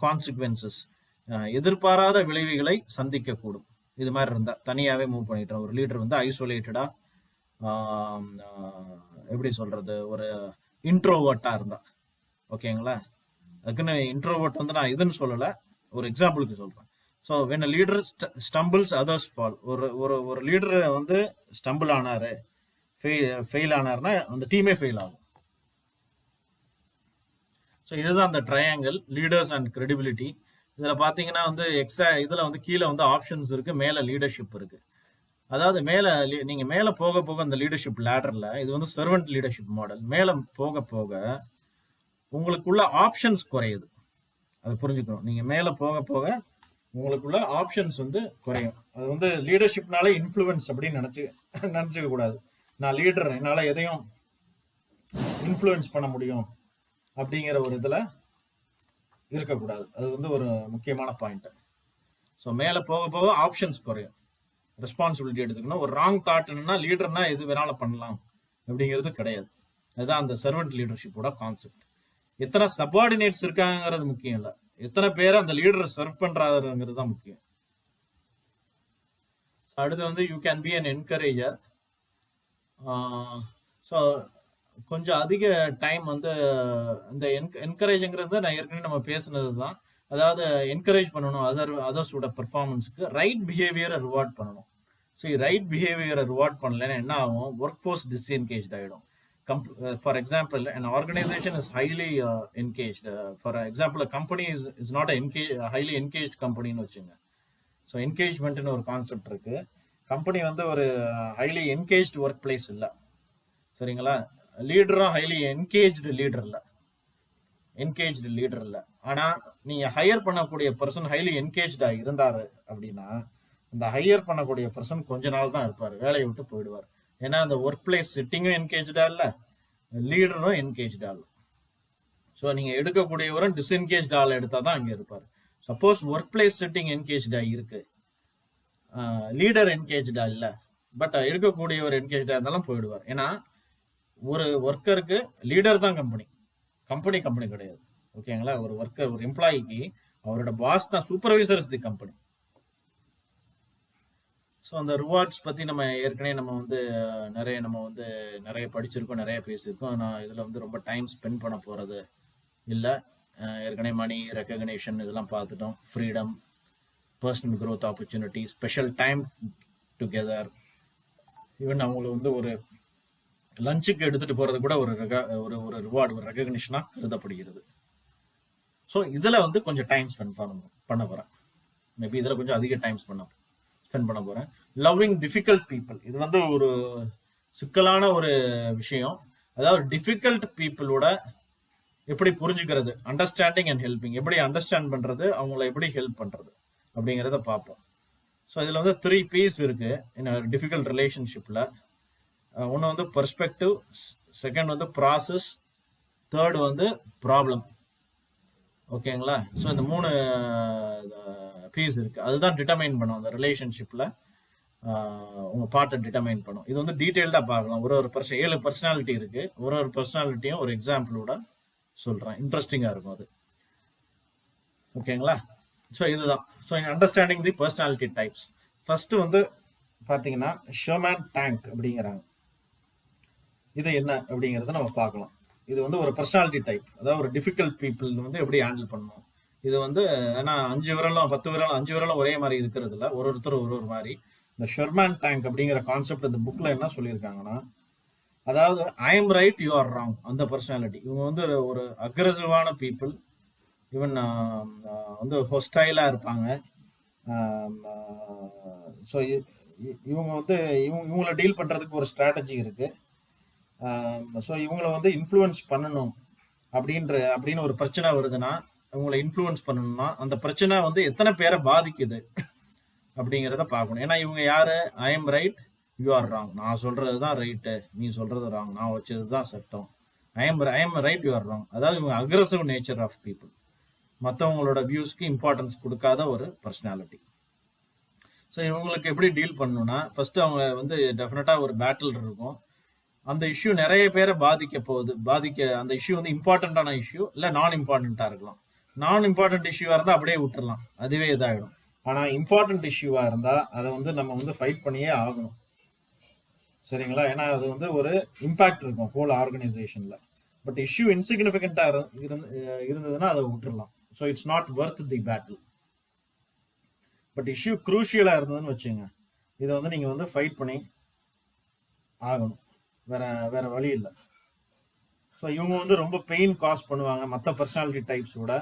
கான்சிக்வன்சஸ், எதிர்பாராத விளைவுகளை சந்திக்க கூடும். இது மாதிரி இருந்தா தனியாவே மூவ் பண்ணிட்டோம். ஒரு லீடர் வந்து ஐசோலேட்டடா, எப்படி சொல்றது, ஒரு இன்ட்ரோவர்ட்டா இருந்தா, ஓகேங்களா. அதுக்குன்னு இன்ட்ரோவர்ட் வந்து நான் இதுன்னு சொல்லல, ஒரு எக்ஸாம்பிளுக்கு சொல்றேன். So when a leader ஸ்டம்பிள்ஸ் others fall, ஒரு லீடர் வந்து ஸ்டம்பிள் ஆனாரு, ஃபெயில் ஆனாருன்னா அந்த டீமே ஃபெயில் ஆகும். ஸோ இதுதான் அந்த ட்ரையாங்கிள், லீடர்ஸ் அண்ட் கிரெடிபிலிட்டி. இதில் பார்த்தீங்கன்னா வந்து இதில் வந்து கீழே வந்து ஆப்ஷன்ஸ் இருக்கு, மேலே லீடர்ஷிப் இருக்கு. அதாவது நீங்கள் மேலே போக போக அந்த லீடர்ஷிப் லேடரில், இது வந்து சர்வெண்ட் லீடர்ஷிப் மாடல், மேலே போக போக உங்களுக்குள்ள ஆப்ஷன்ஸ் குறையுது. அதை புரிஞ்சுக்கணும். நீங்கள் மேலே போக போக உங்களுக்குள்ள ஆப்ஷன்ஸ் வந்து குறையும். அது வந்து லீடர்ஷிப்னால இன்ஃப்ளூயன்ஸ் அப்படின்னு நினச்சிக்க கூடாது. நான் லீடர், என்னால் எதையும் இன்ஃப்ளூயன்ஸ் பண்ண முடியும் அப்படிங்கிற ஒரு இதில் இருக்கக்கூடாது. அது வந்து ஒரு முக்கியமான பாயிண்ட். ஸோ மேலே போக போக ஆப்ஷன்ஸ் குறையும், ரெஸ்பான்சிபிலிட்டி எடுத்துக்கணும். ஒரு ராங் தாட் என்னன்னா லீடர்னா எது வேணாலும் பண்ணலாம் அப்படிங்கிறது கிடையாது. அதுதான் அந்த சர்வெண்ட் லீடர்ஷிப்போட கான்செப்ட். எத்தனை சப்பார்டினேட்ஸ் இருக்காங்கிறது முக்கியம் இல்லை, எத்தனை பேரை அந்த லீடரை சர்வ் பண்றாருங்கிறது தான் முக்கியம். அடுத்து வந்து you can be an encourager. So கொஞ்சம் அதிக டைம் வந்து இந்த என்கரேஜுங்கிறது நான் ஏற்கனவே நம்ம பேசுனது தான். அதாவது என்கரேஜ் பண்ணணும் அதர்ஸோட பெர்ஃபார்மன்ஸுக்கு, ரைட் பிஹேவியரை ரிவார்ட் பண்ணணும். ஸோ ரைட் பிஹேவியரை ரிவார்ட் பண்ணலன்னா என்ன ஆகும், ஒர்க் ஃபோர்ஸ் டிஸ்என்கேஜ் ஆகிடும். For example, an organization is highly engaged. For example, a company is not a highly engaged company ன்னு வச்சுங்க. ஸோ என்கேஜ்மெண்ட்னு ஒரு கான்செப்ட் இருக்கு. கம்பெனி வந்து ஒரு ஹைலி என்கேஜ்டு ஒர்க் பிளேஸ் இல்லை, சரிங்களா. லீடரும் ஹைலி என்கேஜ்டு லீடர் இல்லை. ஆனால் நீங்கள் ஹையர் பண்ணக்கூடிய பர்சன் ஹைலி என்கேஜ்டா இருந்தாரு அப்படின்னா அந்த ஹையர் பண்ணக்கூடிய பர்சன் கொஞ்ச நாள் தான் இருப்பார், வேலையை விட்டு போயிடுவார். ஏன்னா அந்த ஒர்க் பிளேஸ் செட்டிங்கும் என்கேஜா இல்லை, லீடரும் என்கேஜா இல்லை. ஸோ நீங்கள் எடுக்கக்கூடியவரும் டிஸ்என்கேஜ் ஆள் எடுத்தால் தான் அங்கே இருப்பார். சப்போஸ் ஒர்க் பிளேஸ் செட்டிங் என்கேஜா இருக்கு, லீடர் என்கேஜா இல்லை, பட் எடுக்கக்கூடியவர் என்கேஜா இருந்தாலும் போயிடுவார். ஏன்னா ஒரு ஒர்க்கருக்கு லீடர் தான் கம்பெனி கிடையாது, ஓகேங்களா. ஒரு ஒர்க்கர், ஒரு எம்ப்ளாயிக்கு அவரோட பாஸ் தான், supervisor is the company. So அந்த ரிவார்ட்ஸ் பற்றி நம்ம ஏற்கனவே நம்ம வந்து நிறைய படிச்சிருக்கோம், நிறைய பேசியிருக்கோம். நான் இதில் வந்து ரொம்ப டைம் ஸ்பெண்ட் பண்ண போகிறது இல்லை. ஏற்கனவே மணி, ரெக்கக்னேஷன் இதெல்லாம் பார்த்துட்டோம். Freedom, personal growth opportunity, special time together, even அவங்கள வந்து ஒரு லஞ்சுக்கு எடுத்துகிட்டு போகிறது கூட ஒரு ரிவார்டு, ஒரு ரெக்கக்னிஷனாக கருதப்படுகிறது. ஸோ இதில் வந்து கொஞ்சம் டைம் ஸ்பெண்ட் பண்ண போகிறேன். மேபி இதில் கொஞ்சம் அதிக டைம் ஸ்பெண்ட் பண்ண போகிறேன். லவ்விங் டிஃபிகல்ட் பீப்புள், இது வந்து ஒரு சிக்கலான ஒரு விஷயம். அதாவது டிஃபிகல்ட் பீப்புளோட எப்படி புரிஞ்சுக்கிறது, அண்டர்ஸ்டாண்டிங் அண்ட் ஹெல்பிங், எப்படி அண்டர்ஸ்டாண்ட் பண்ணுறது, அவங்கள எப்படி ஹெல்ப் பண்ணுறது அப்படிங்கிறத பார்ப்போம். ஸோ இதில் வந்து 3 P's இருக்கு in டிஃபிகல்ட் ரிலேஷன்ஷிப்பில். ஒன்று வந்து பெர்ஸ்பெக்டிவ், செகண்ட் வந்து ப்ராசஸ், தேர்டு வந்து ப்ராப்ளம், ஓகேங்களா. ஸோ இந்த 3 P's இருக்கு. அதுதான் டிட்டர்மைன் பண்ணும் அந்த ரிலேஷன்ஷிப்பில் உங்கள் பார்ட்டை டிட்டர்மைன் பண்ணும். இது வந்து டீட்டெயில்டாக பார்க்கலாம். ஒரு 7 பர்சனாலிட்டி இருக்கு. ஒரு பர்சனாலிட்டியும் ஒரு எக்ஸாம்பிளோட சொல்கிறேன், இன்ட்ரெஸ்டிங்காக இருக்கும் அது, ஓகேங்களா. ஸோ இதுதான். ஸோ அண்டர்ஸ்டாண்டிங் தி பர்சனாலிட்டி டைப்ஸ். ஃபர்ஸ்ட் வந்து பார்த்தீங்கன்னா ஷெர்மேன் டேங்க் அப்படிங்கிறாங்க. இது என்ன அப்படிங்கிறத நம்ம பார்க்கலாம். இது வந்து ஒரு பர்சனாலிட்டி டைப், அதாவது ஒரு டிஃபிகல்ட் பீப்புள் வந்து எப்படி ஹேண்டில் பண்ணணும். இது வந்து ஏன்னா 5 விரலும் 10 விரலும் 5 விரலும் ஒரே மாதிரி இருக்கிறது இல்லை, ஒருத்தர் ஒரு மாதிரி. இந்த ஷெர்மேன் டேங்க் அப்படிங்கிற கான்செப்ட் இந்த புக்கில் என்ன சொல்லியிருக்காங்கன்னா, அதாவது I am right you are wrong, அந்த பர்சனாலிட்டி. இவங்க வந்து ஒரு அக்ரெசிவான பீப்புள், ஈவன் வந்து ஹொஸ்டைலாக இருப்பாங்க. ஸோ இவங்க வந்து இவங்கள டீல் பண்ணுறதுக்கு ஒரு ஸ்ட்ராட்டஜி இருக்குது. ஸோ இவங்கள வந்து இன்ஃப்ளூயன்ஸ் பண்ணணும் அப்படின்னு ஒரு பிரச்சனை வருதுன்னா, உங்களை இன்ஃப்ளூயன்ஸ் பண்ணணும்னா, அந்த பிரச்சனை வந்து எத்தனை பேரை பாதிக்குது அப்படிங்கிறத பார்க்கணும். ஏன்னா இவங்க யாரு? I am right, you are wrong. நான் சொல்றது தான் ரைட்டு, நீ சொல்றது ராங். நான் வச்சது தான் சட்டம். I am right, you are wrong. அதாவது இவங்க அக்ரெசிவ் நேச்சர் ஆஃப் பீப்புள். மற்றவங்களோட வியூஸ்க்கு இம்பார்ட்டன்ஸ் கொடுக்காத ஒரு பர்சனாலிட்டி. ஸோ இவங்களுக்கு எப்படி டீல் பண்ணணும்னா, ஃபர்ஸ்ட் அவங்க வந்து டெஃபினட்டா ஒரு பேட்டில் இருக்கும். அந்த இஷ்யூ நிறைய பேரை அந்த இஷ்யூ வந்து இம்பார்ட்டன்டான இஷ்யூ இல்லை நான் இம்பார்ட்டண்டா இருக்கலாம். நான் இம்பார்ட்டன்ட் இஷ்யூவா இருந்தா அப்படியே விட்டுறலாம், அதுவே இதாயிடும். ஆனா இம்பார்ட்டன்ட் இஷ்யூவா இருந்தா அதை வந்து நம்ம வந்து ஃபைட் பண்ணியே ஆகணும். சரிங்களா? ஏன்னா அது வந்து ஒரு இம்பாக்ட் இருக்கும் ஹோல் ஆர்கனைசேஷன்ல. பட் இஷ்யூ இன்சிக்னிஃபிகண்டா இருந்ததுன்னா அதை விட்டுறலாம். So it's not worth the battle. But issue குரூஷியலா இருந்ததுன்னு வச்சுங்க, இதை வந்து நீங்க வந்து ஃபைட் பண்ணி ஆகணும். வேற வழி இல்லை. ஸோ இவங்க வந்து ரொம்ப பெயின் காஸ் பண்ணுவாங்க. மற்ற பர்சனாலிட்டி டைப்ஸோட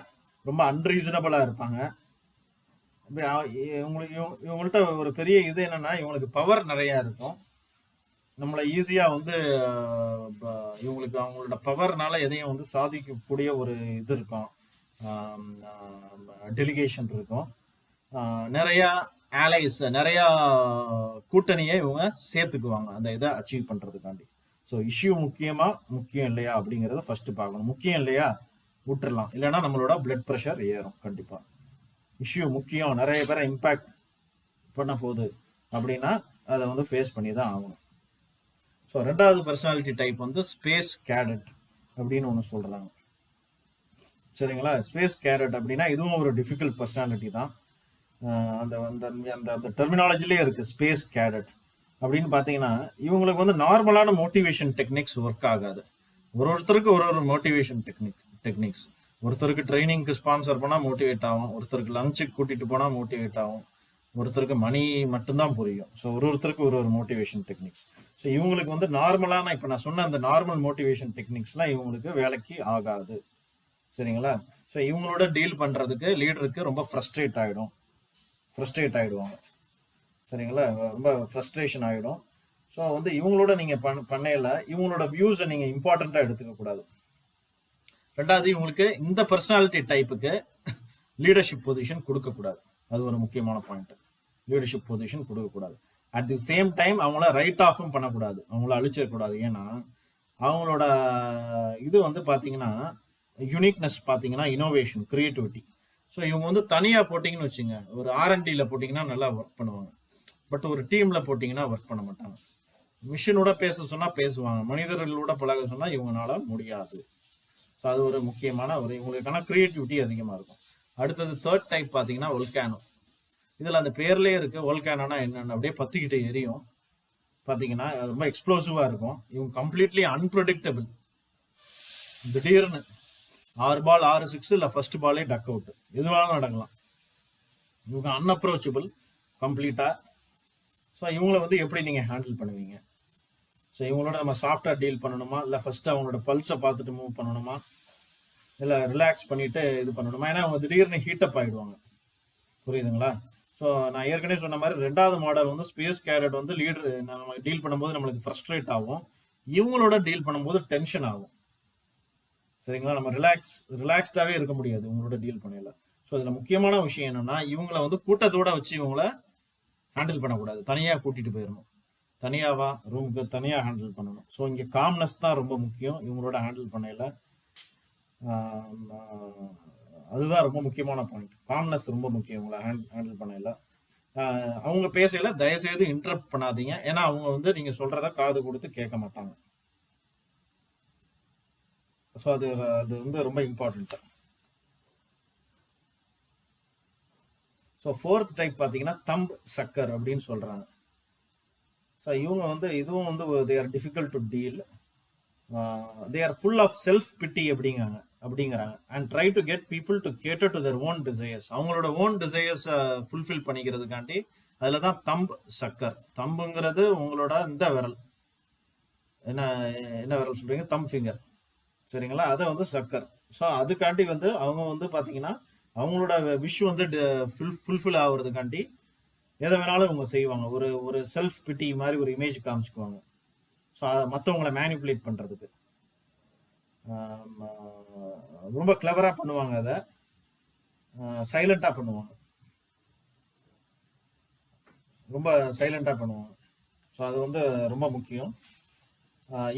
ரொம்ப அன்ரீசனபிளா இருப்பாங்க. இவங்கள்ட்ட ஒரு பெரிய இது என்னன்னா, இவங்களுக்கு பவர் நிறைய இருக்கும். நம்மளை ஈஸியா வந்து இவங்களுக்கு அவங்களோட பவர்னால எதையும் வந்து சாதிக்கக்கூடிய ஒரு இது இருக்கும், டெலிகேஷன் இருக்கும். நிறைய ஆலைஸ், நிறைய கூட்டணியை இவங்க சேர்த்துக்குவாங்க அந்த இதை அச்சீவ் பண்றதுக்காண்டி. ஸோ இஷ்யூ முக்கியம் இல்லையா அப்படிங்கிறத ஃபர்ஸ்ட் பார்க்கணும். முக்கியம் இல்லையா விட்டுறலாம், இல்லைன்னா நம்மளோட பிளட் ப்ரெஷர் ஏறும் கண்டிப்பா. இஷ்யூ முக்கியம், நிறைய பேரை இம்பாக்ட் பண்ண போகுது அப்படின்னா அதை வந்து ஃபேஸ் பண்ணி தான் ஆகணும். ஸோ ரெண்டாவது பர்சனாலிட்டி டைப் வந்து ஸ்பேஸ் கேடட் அப்படின்னு ஒன்று சொல்றாங்க. சரிங்களா? ஸ்பேஸ் கேடட் அப்படின்னா இதுவும் ஒரு டிஃபிகல்ட் பர்சனாலிட்டி தான். அந்த அந்த அந்த டெர்மினாலஜிலே இருக்கு ஸ்பேஸ் கேடட் அப்படின்னு பார்த்தீங்கன்னா, இவங்களுக்கு வந்து நார்மலான மோட்டிவேஷன் டெக்னிக்ஸ் ஒர்க் ஆகாது. ஒருத்தருக்கு ஒரு மோட்டிவேஷன் டெக்னிக்ஸ். ஒருத்தருக்கு ட்ரைனிங்க்கு ஸ்பான்சர் பண்ணால் மோட்டிவேட் ஆகும், ஒருத்தருக்கு லஞ்சுக்கு கூட்டிட்டு போனால் மோட்டிவேட் ஆகும், ஒருத்தருக்கு மணி மட்டும்தான் புரியும். ஸோ ஒருத்தருக்கு ஒரு மோட்டிவேஷன் டெக்னிக்ஸ். ஸோ இவங்களுக்கு வந்து நார்மலான, இப்போ நான் சொன்ன அந்த நார்மல் மோட்டிவேஷன் டெக்னிக்ஸ்லாம் இவங்களுக்கு வேலைக்கு ஆகாது. சரிங்களா? ஸோ இவங்களோட டீல் பண்ணுறதுக்கு லீடருக்கு ரொம்ப ஃப்ரஸ்ட்ரேட் ஆகிடுவாங்க. சரிங்களா? ரொம்ப ஃப்ரஸ்ட்ரேஷன் ஆகிடும். ஸோ வந்து இவங்களோட நீங்கள் பண்ணையில இவங்களோட வியூஸை நீங்கள் இம்பார்ட்டண்ட்டாக எடுத்துக்க கூடாது. ரெண்டாவது, இவங்களுக்கு இந்த பர்சனாலிட்டி டைப்புக்கு லீடர்ஷிப் பொசிஷன் கொடுக்கக்கூடாது. அது ஒரு முக்கியமான பாயிண்ட். லீடர்ஷிப் பொசிஷன் கொடுக்கக்கூடாது. அட் தி சேம் டைம் அவங்கள ரைட் ஆஃபும் பண்ணக்கூடாது, அவங்கள அழிச்சிடக்கூடாது. ஏன்னா அவங்களோட இது வந்து பார்த்தீங்கன்னா யூனிக்னஸ், பார்த்தீங்கன்னா இனோவேஷன், கிரியேட்டிவிட்டி. ஸோ இவங்க வந்து தனியாக போட்டிங்கன்னு வச்சுங்க, ஒரு R&Dல போட்டிங்கன்னா நல்லா ஒர்க் பண்ணுவாங்க. பட் ஒரு டீமில் போட்டிங்கன்னா ஒர்க் பண்ண மாட்டாங்க. மிஷினோட பேச சொன்னால் பேசுவாங்க, மனிதர்களோட பழக சொன்னால் இவங்களால முடியாது. ஸோ அது ஒரு முக்கியமான இவங்களுக்கான கிரியேட்டிவிட்டி அதிகமாக இருக்கும். அடுத்தது தேர்ட் டைப் பார்த்தீங்கன்னா ஒல்கானோ. இதில் அந்த பேர்லேயே இருக்கு, ஒல்கானோனா என்னென்னு அப்படியே பற்றிக்கிட்டு எரியும். பார்த்தீங்கன்னா ரொம்ப எக்ஸ்ப்ளோசிவாக இருக்கும். இவங்க கம்ப்ளீட்லி அன்பிரடிக்டபிள். திடீர்னு 6 பால் 6 6 இல்லை ஃபர்ஸ்ட் பாலே டக் அவுட், எதுவாக நடக்கலாம். இவங்க அன்அப்ரோச்சபிள் கம்ப்ளீட்டா. ஸோ இவங்கள வந்து எப்படி நீங்கள் ஹேண்டில் பண்ணுவீங்க? ஸோ இவங்களோட நம்ம சாஃப்டாக டீல் பண்ணணுமா, இல்லை ஃபர்ஸ்ட் அவங்களோட பல்ஸை பார்த்துட்டு மூவ் பண்ணணுமா, இல்லை ரிலாக்ஸ் பண்ணிட்டு இது பண்ணணுமா? ஏன்னா அவங்க திடீர்னு ஹீட்டப் ஆகிடுவாங்க. புரியுதுங்களா? ஸோ நான் ஏற்கனவே சொன்ன மாதிரி ரெண்டாவது மாடல் வந்து ஸ்பேஸ் கேடட் வந்து லீடர் நம்ம டீல் பண்ணும்போது நம்மளுக்கு ஃப்ரஸ்ட்ரேட் ஆகும், இவங்களோட டீல் பண்ணும்போது டென்ஷன் ஆகும். சரிங்களா? நம்ம ரிலாக்ஸ்டாகவே இருக்க முடியாது இவங்களோட டீல் பண்ணல. ஸோ இதில் முக்கியமான விஷயம் என்னன்னா, இவங்கள வந்து கூட்டத்தோட வச்சு இவங்கள ஹேண்டில் பண்ணக்கூடாது, தனியாக கூட்டிட்டு போயிடணும். தனியாவா ரூமுக்கு தனியாக ஹேண்டில் பண்ணணும். ஸோ இங்கே காம்னஸ் தான் ரொம்ப முக்கியம் இவங்களோட ஹேண்டில் பண்ணல. அதுதான் ரொம்ப முக்கியமான பாயிண்ட். காம்னஸ் ரொம்ப முக்கியம் இவங்கள ஹேண்டில் பண்ணல. அவங்க பேசல தயவுசெய்து இன்டரப்ட் பண்ணாதீங்க, ஏன்னா அவங்க வந்து நீங்க சொல்றத காது கொடுத்து கேட்க மாட்டாங்க. ஸோ அது வந்து ரொம்ப இம்பார்ட்டன்ட். ஸோ ஃபோர்த் டைப் பார்த்தீங்கன்னா தம்ப் சக்கர் அப்படின்னு சொல்றாங்க. ஸோ இவங்க வந்து இதுவும் வந்து they are difficult to deal. They are full of self pity அப்படிங்கிறாங்க. And try to get people to cater to their own desires. அவங்களோட ஓன் டிசையர்ஸ் ஃபுல்ஃபில் பண்ணிக்கிறதுக்காண்டி அதில் தான் தம்ப் சக்கர். தம்புங்கிறது உங்களோட இந்த விரல், என்ன விரல் சொல்றீங்க? தம் ஃபிங்கர். சரிங்களா? அதை வந்து சக்கர். ஸோ அதுக்காண்டி வந்து அவங்க வந்து பார்த்தீங்கன்னா அவங்களோட விஷ் வந்து ஃபுல்ஃபில் ஆகுறதுக்காண்டி எதை வேணாலும் இவங்க செய்வாங்க. ஒரு செல்ஃப் பிட்டி மாதிரி ஒரு இமேஜ் காமிச்சுக்குவாங்க. ஸோ அதை மற்றவங்களை மேனிப்புலேட் பண்ணுறதுக்கு. ரொம்ப கிளவரா பண்ணுவாங்க, அதை சைலண்டா பண்ணுவாங்க, ரொம்ப சைலண்டா பண்ணுவாங்க. ஸோ அது வந்து ரொம்ப முக்கியம்.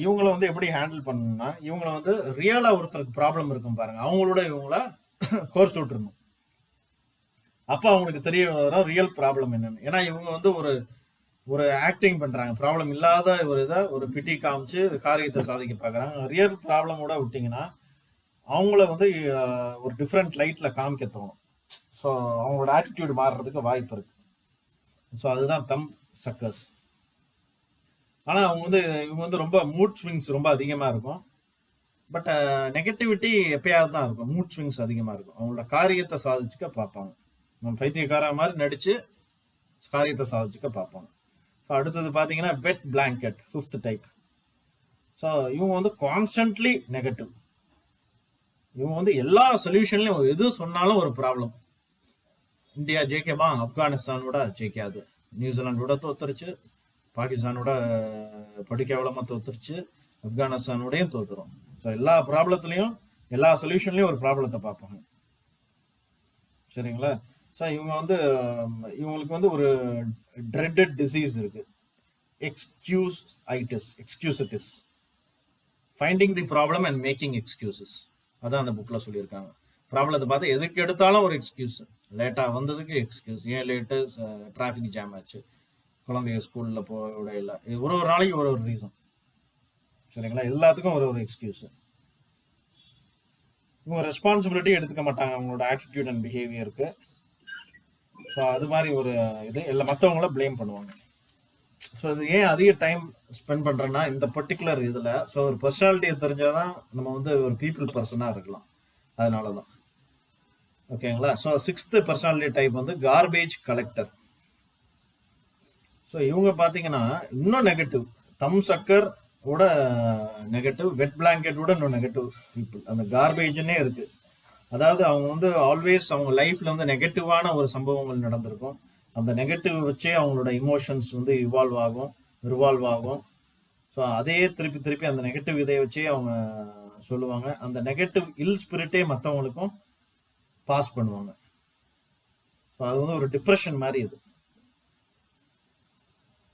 இவங்கள வந்து எப்படி ஹேண்டில் பண்ணணும்னா, இவங்கள வந்து ரியலா ஒருத்தருக்கு ப்ராப்ளம் இருக்கும் பாருங்க, அவங்களோட இவங்கள கோர்த்து விட்டுருணும். அப்ப அவங்களுக்கு தெரிய வரும் ரியல் ப்ராப்ளம் என்னன்னு. ஏன்னா இவங்க வந்து ஒரு ஒரு ஆக்டிங் பண்றாங்க, ப்ராப்ளம் இல்லாத ஒரு இதை ஒரு பிட்டி காமிச்சு காரியத்தை சாதிக்க பாக்குறாங்க. ரியல் ப்ராப்ளமோட விட்டீங்கன்னா அவங்கள வந்து ஒரு டிஃப்ரெண்ட் லைட்ல காமிக்க தோணும். ஸோ அவங்களோட ஆட்டிடியூட் மாறுறதுக்கு வாய்ப்பு இருக்கு. ஸோ அதுதான் தம் சக்கர்ஸ். ஆனா இவங்க வந்து ரொம்ப மூட் ஸ்விங்ஸ் ரொம்ப அதிகமா இருக்கும். பட் நெகட்டிவிட்டி எப்பயாவது தான் இருக்கும். மூட் ஸ்விங்ஸ் அதிகமா இருக்கும். அவங்களோட காரியத்தை சாதிச்சுக்க பார்ப்பாங்க. நம்ம பைத்தியக்கார மாதிரி நடிச்சு காரியத்தை சாதிச்சுக்க பார்ப்பாங்க. ஸோ அடுத்தது பார்த்தீங்கன்னா வெட் பிளாங்கெட், ஃபிஃப்த் டைப். ஸோ இவங்க வந்து கான்ஸ்டன்ட்லி நெகட்டிவ். இவங்க வந்து எல்லா சொல்யூஷன்லையும் எது சொன்னாலும் ஒரு ப்ராப்ளம். இந்தியா ஜெயிக்கமா, ஆப்கானிஸ்தானோட ஜெயிக்காது, நியூசிலாண்டோட தோத்துருச்சு, பாகிஸ்தானோட படிக்கவலமா தோத்துருச்சு, ஆப்கானிஸ்தானோடையும் தோத்துரும். ஸோ எல்லா ப்ராப்ளத்துலையும் எல்லா சொல்யூஷன்லையும் ஒரு ப்ராப்ளத்தை பார்ப்பாங்க. சரிங்களா? ஸோ இவங்க வந்து இவங்களுக்கு வந்து ஒரு ட்ரெட்டட் டிசீஸ் இருக்கு, excusitis, finding the problem and making excuses. அதான் அந்த புக்ல சொல்லியிருக்காங்க. ப்ராப்ளத்தை பார்த்து எதுக்கு எடுத்தாலும் ஒரு எக்ஸ்கியூஸ். லேட்டா வந்ததுக்கு எக்ஸ்கியூஸ், ஏன் லேட்டு, டிராஃபிக் ஜாம் ஆச்சு, குழந்தைங்க ஸ்கூல்ல போட இல்லை, ஒரு ஒரு நாளைக்கு ஒரு ஒரு ரீசன். சரிங்களா? எல்லாத்துக்கும் ஒரு ஒரு எக்ஸ்கியூஸ். இவங்க ரெஸ்பான்சிபிலிட்டி எடுத்துக்க மாட்டாங்க அவங்களோட ஆட்டிடியூட் அண்ட் பிஹேவியருக்கு. ஸோ அது மாதிரி ஒரு இது இல்லை, மற்றவங்கள பிளேம் பண்ணுவாங்க. ஸோ இது ஏன் அதிக டைம் ஸ்பெண்ட் பண்றேன்னா இந்த பர்டிகுலர் இதுல, ஸோ ஒரு பர்சனாலிட்டியை தெரிஞ்சாதான் நம்ம வந்து ஒரு பீப்புள் பர்சனா இருக்கலாம். அதனாலதான். ஓகேங்களா? ஸோ சிக்ஸ்த் பர்சனாலிட்டி டைப் வந்து கார்பேஜ் கலெக்டர். ஸோ இவங்க பாத்தீங்கன்னா இன்னும் நெகட்டிவ், தம் சக்கர் ஓட நெகட்டிவ், வெட் பிளாங்கெட்டோட இன்னும் நெகட்டிவ் பீப்புள். அந்த கார்பேஜ்னே இருக்கு. அதாவது அவங்க வந்து ஆல்வேஸ் அவங்க லைஃப்ல வந்து நெகட்டிவான ஒரு சம்பவங்கள் நடந்திருக்கும். அந்த நெகட்டிவ் வச்சே அவங்களோட இமோஷன்ஸ் வந்து ரிவால்வ் ஆகும். ஸோ அதே திருப்பி திருப்பி அந்த நெகட்டிவ் இதை வச்சே அவங்க சொல்லுவாங்க. அந்த நெகட்டிவ் இல் ஸ்பிரிட்டே மற்றவங்களுக்கும் பாஸ் பண்ணுவாங்க. ஸோ அது வந்து ஒரு டிப்ரெஷன் மாதிரி.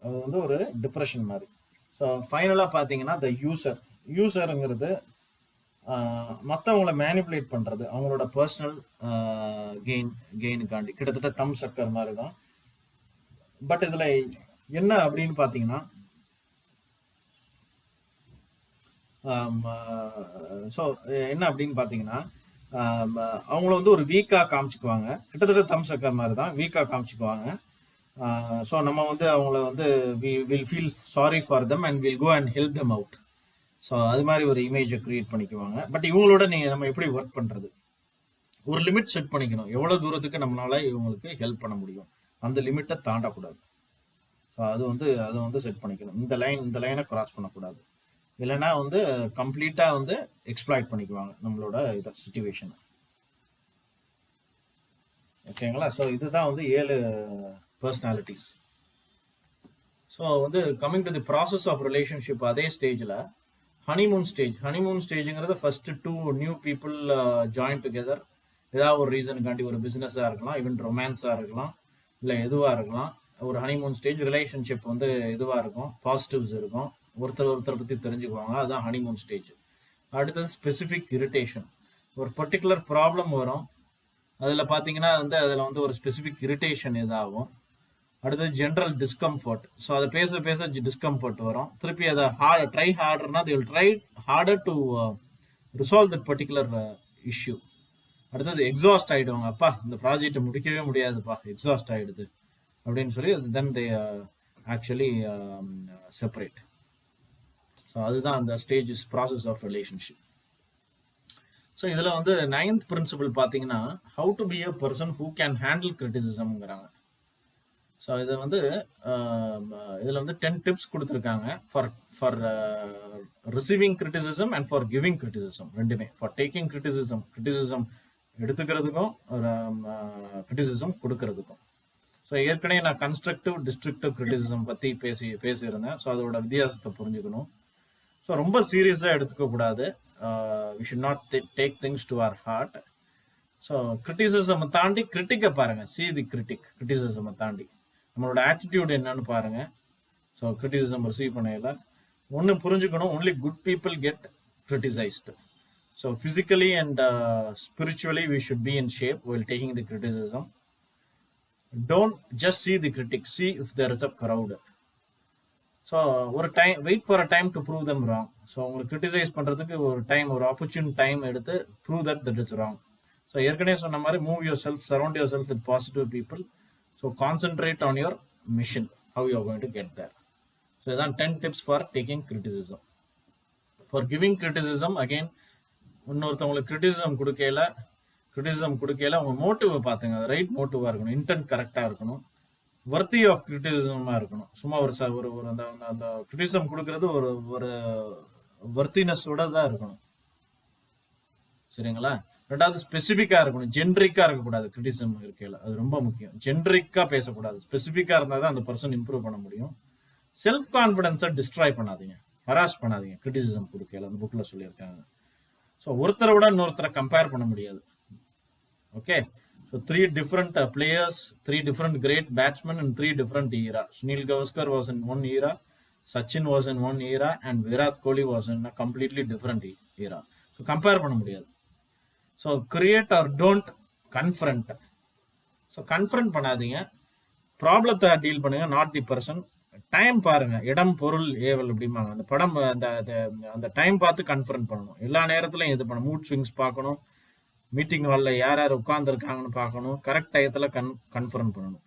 அது வந்து ஒரு டிப்ரெஷன் மாதிரி. ஸோ ஃபைனலாக பார்த்தீங்கன்னா த யூசருங்கிறது மற்றவங்களை மேனிப்புலேட் பண்ணுறது, அவங்களோட பர்சனல் கெயினுக்காண்டி, கிட்டத்தட்ட தம் சக்கர் மாதிரி தான். பட் இதில் என்ன அப்படின்னு பார்த்தீங்கன்னா, ஸோ என்ன அப்படின்னு பார்த்தீங்கன்னா, அவங்கள வந்து ஒரு வீக்காக காமிச்சுக்குவாங்க. கிட்டத்தட்ட தம் சக்கர் மாதிரி தான், வீக்காக காமிச்சுக்குவாங்க. ஸோ நம்ம வந்து அவங்கள வந்து will feel sorry for them and will go and help them out. So அது மாதிரி ஒரு இமேஜை கிரியேட் பண்ணிக்குவாங்க. பட் இவங்களோட நம்ம எப்படி ஒர்க் பண்றது, ஒரு லிமிட் செட் பண்ணிக்கணும். எவ்வளவு தூரத்துக்கு நம்மளால இவங்களுக்கு ஹெல்ப் பண்ண முடியும், அந்த லிமிட்டை தாண்டக்கூடாது. ஸோ அது வந்து செட் பண்ணிக்கணும். இந்த லைனை கிராஸ் பண்ணக்கூடாது. இல்லைன்னா வந்து கம்ப்ளீட்டா வந்து எக்ஸ்ப்ளாய்ட் பண்ணிக்குவாங்க நம்மளோட இதை சிச்சுவேஷனை. ஓகேங்களா? ஸோ இதுதான் வந்து 7 பர்சனாலிட்டிஸ். ஸோ வந்து coming to the process of relationship, அதே ஸ்டேஜில் ஹனிமூன் ஸ்டேஜுங்கிறது first 2 new people join together. ஏதாவது ஒரு ரீசனுக்காண்டி, ஒரு பிஸ்னஸாக இருக்கலாம், ஈவன் ரொமான்ஸாக இருக்கலாம், இல்லை எதுவாக இருக்கலாம். ஒரு ஹனிமூன் ஸ்டேஜ் ரிலேஷன்ஷிப் வந்து இதுவாக இருக்கும், பாசிட்டிவ்ஸ் இருக்கும், ஒருத்தரை பற்றி தெரிஞ்சுக்குவாங்க. அதுதான் ஹனிமூன் ஸ்டேஜ். அடுத்தது ஸ்பெசிஃபிக் இரிட்டேஷன். ஒரு பர்டிகுலர் ப்ராப்ளம் வரும், அதில் பார்த்தீங்கன்னா வந்து அதில் வந்து ஒரு ஸ்பெசிஃபிக் இரிட்டேஷன் இதாகும். அடுத்தது ஜென்ரல் டிஸ்கம்ஃபர்ட். ஸோ அதை பேச டிஸ்கம்ஃபர்ட் வரும். திருப்பி அதை try ஹார்டர்னா they will try harder to resolve that particular issue. அடுத்தது எக்ஸாஸ்ட் ஆயிடுவாங்க, அப்பா இந்த ப்ராஜெக்ட் முடிக்கவே முடியாதுப்பா, எக்ஸாஸ்ட் ஆயிடுது அப்படின்னு சொல்லி then they actually separate. So அதுதான் அந்த stages process of relationship. So இதில் வந்து 9th பிரின்சிபல் பார்த்தீங்கன்னா, how to be a person who can handle கிரிட்டிசிசம்ங்கிறாங்க. ஸோ இது வந்து இதில் வந்து 10 டிப்ஸ் கொடுத்துருக்காங்க for receiving criticism and for giving criticism. ரெண்டுமே, ஃபார் டேக்கிங் கிரிட்டிசிசம் எடுத்துக்கிறதுக்கும், கிரிட்டிசிசம் கொடுக்கறதுக்கும். ஸோ ஏற்கனவே நான் கன்ஸ்ட்ரக்டிவ் டிஸ்ட்ரக்டிவ் கிரிட்டிசிசம் பற்றி பேசியிருந்தேன். ஸோ அதோட வித்தியாசத்தை புரிஞ்சுக்கணும். ஸோ ரொம்ப சீரியஸாக எடுத்துக்க கூடாது. we should not take things to our heart. So criticism தாண்டி கிரிட்டிக்கை பாருங்க. சி தி கிரிட்டிசிசம் தாண்டி நம்மளோட ஆட்டிடியூட் என்னன்னு பாருங்க. ஸோ கிரிட்டிசிசம் ரிசீவ் பண்ணல ஒன்று புரிஞ்சுக்கணும், only good people get criticized. So physically and spiritually we should be in shape while taking the criticism. Don't just see the critics, see if there is a crowd. So ஒரு time wait for a time to prove them wrong. So உங்களுக்கு criticize பண்ணுறதுக்கு ஒரு time, ஒரு opportune time எடுத்து prove that it's wrong. So ஏற்கனவே சொன்ன மாதிரி move your self, surround your self with positive people. So concentrate on your mission, how you are going to get there. So இதான் 10 tips for taking criticism. For giving criticism, again இன்னொருத்தவங்களுக்கு criticism கொடுக்கையில உங்க motive பார்த்துங்க. அது right மோட்டிவா இருக்கணும், intend கரெக்டா இருக்கணும், வர்த்தி of கிரிட்டிசிசமா இருக்கணும். சும்மா ஒரு அந்த கிரிட்டிசிசம் கொடுக்கறது ஒரு வர்த்தினஸோட தான் இருக்கணும். சரிங்களா? ரெண்டாவது ஸ்பெசிபிக்கா இருக்கணும், ஜென்ரிக்கா இருக்கக்கூடாது. கிரிட்டிசிசம் இருக்கையில அது ரொம்ப முக்கியம். ஜென்ரிக்கா பேசக்கூடாது, ஸ்பெசிபிக்கா இருந்தா தான் அந்த பர்சன் இம்ப்ரூவ் பண்ண முடியும். செல்ஃப் கான்பிடன்ஸை டிஸ்ட்ராய் பண்ணாதீங்க, ஹராஸ் பண்ணாதீங்க கிரிட்டிசிசம் கொடுக்கையில. அந்த புக்ல சொல்லியிருக்காங்க. ஸோ ஒருத்தரை விட இன்னொருத்தரை கம்பேர் பண்ண முடியாது. Okay, so 3 different players, 3 different great batsmen in 3 different era. Sunil Gavaskar was in one era, Sachin was in one era, and Virat Kohli was in a completely different era. So compare பண்ண முடியாது. So create or don't confront. So confront பண்ணாதீங்க, ப்ராப்ளத்தை deal பண்ணுங்க, not the person. Time பாருங்க, இடம் பொருள் ஏவல் அப்படிம்பாங்க. அந்த படம் அந்த டைம் பார்த்து கன்ஃபரண்ட் பண்ணணும். எல்லா நேரத்திலையும் இது பண்ணணும். மூட் ஸ்விங்ஸ் பார்க்கணும், மீட்டிங் ஹாலில் யார் யார் உட்காந்துருக்காங்கன்னு பார்க்கணும், கரெக்ட் டயத்தில் கன்ஃபரண்ட் பண்ணணும்.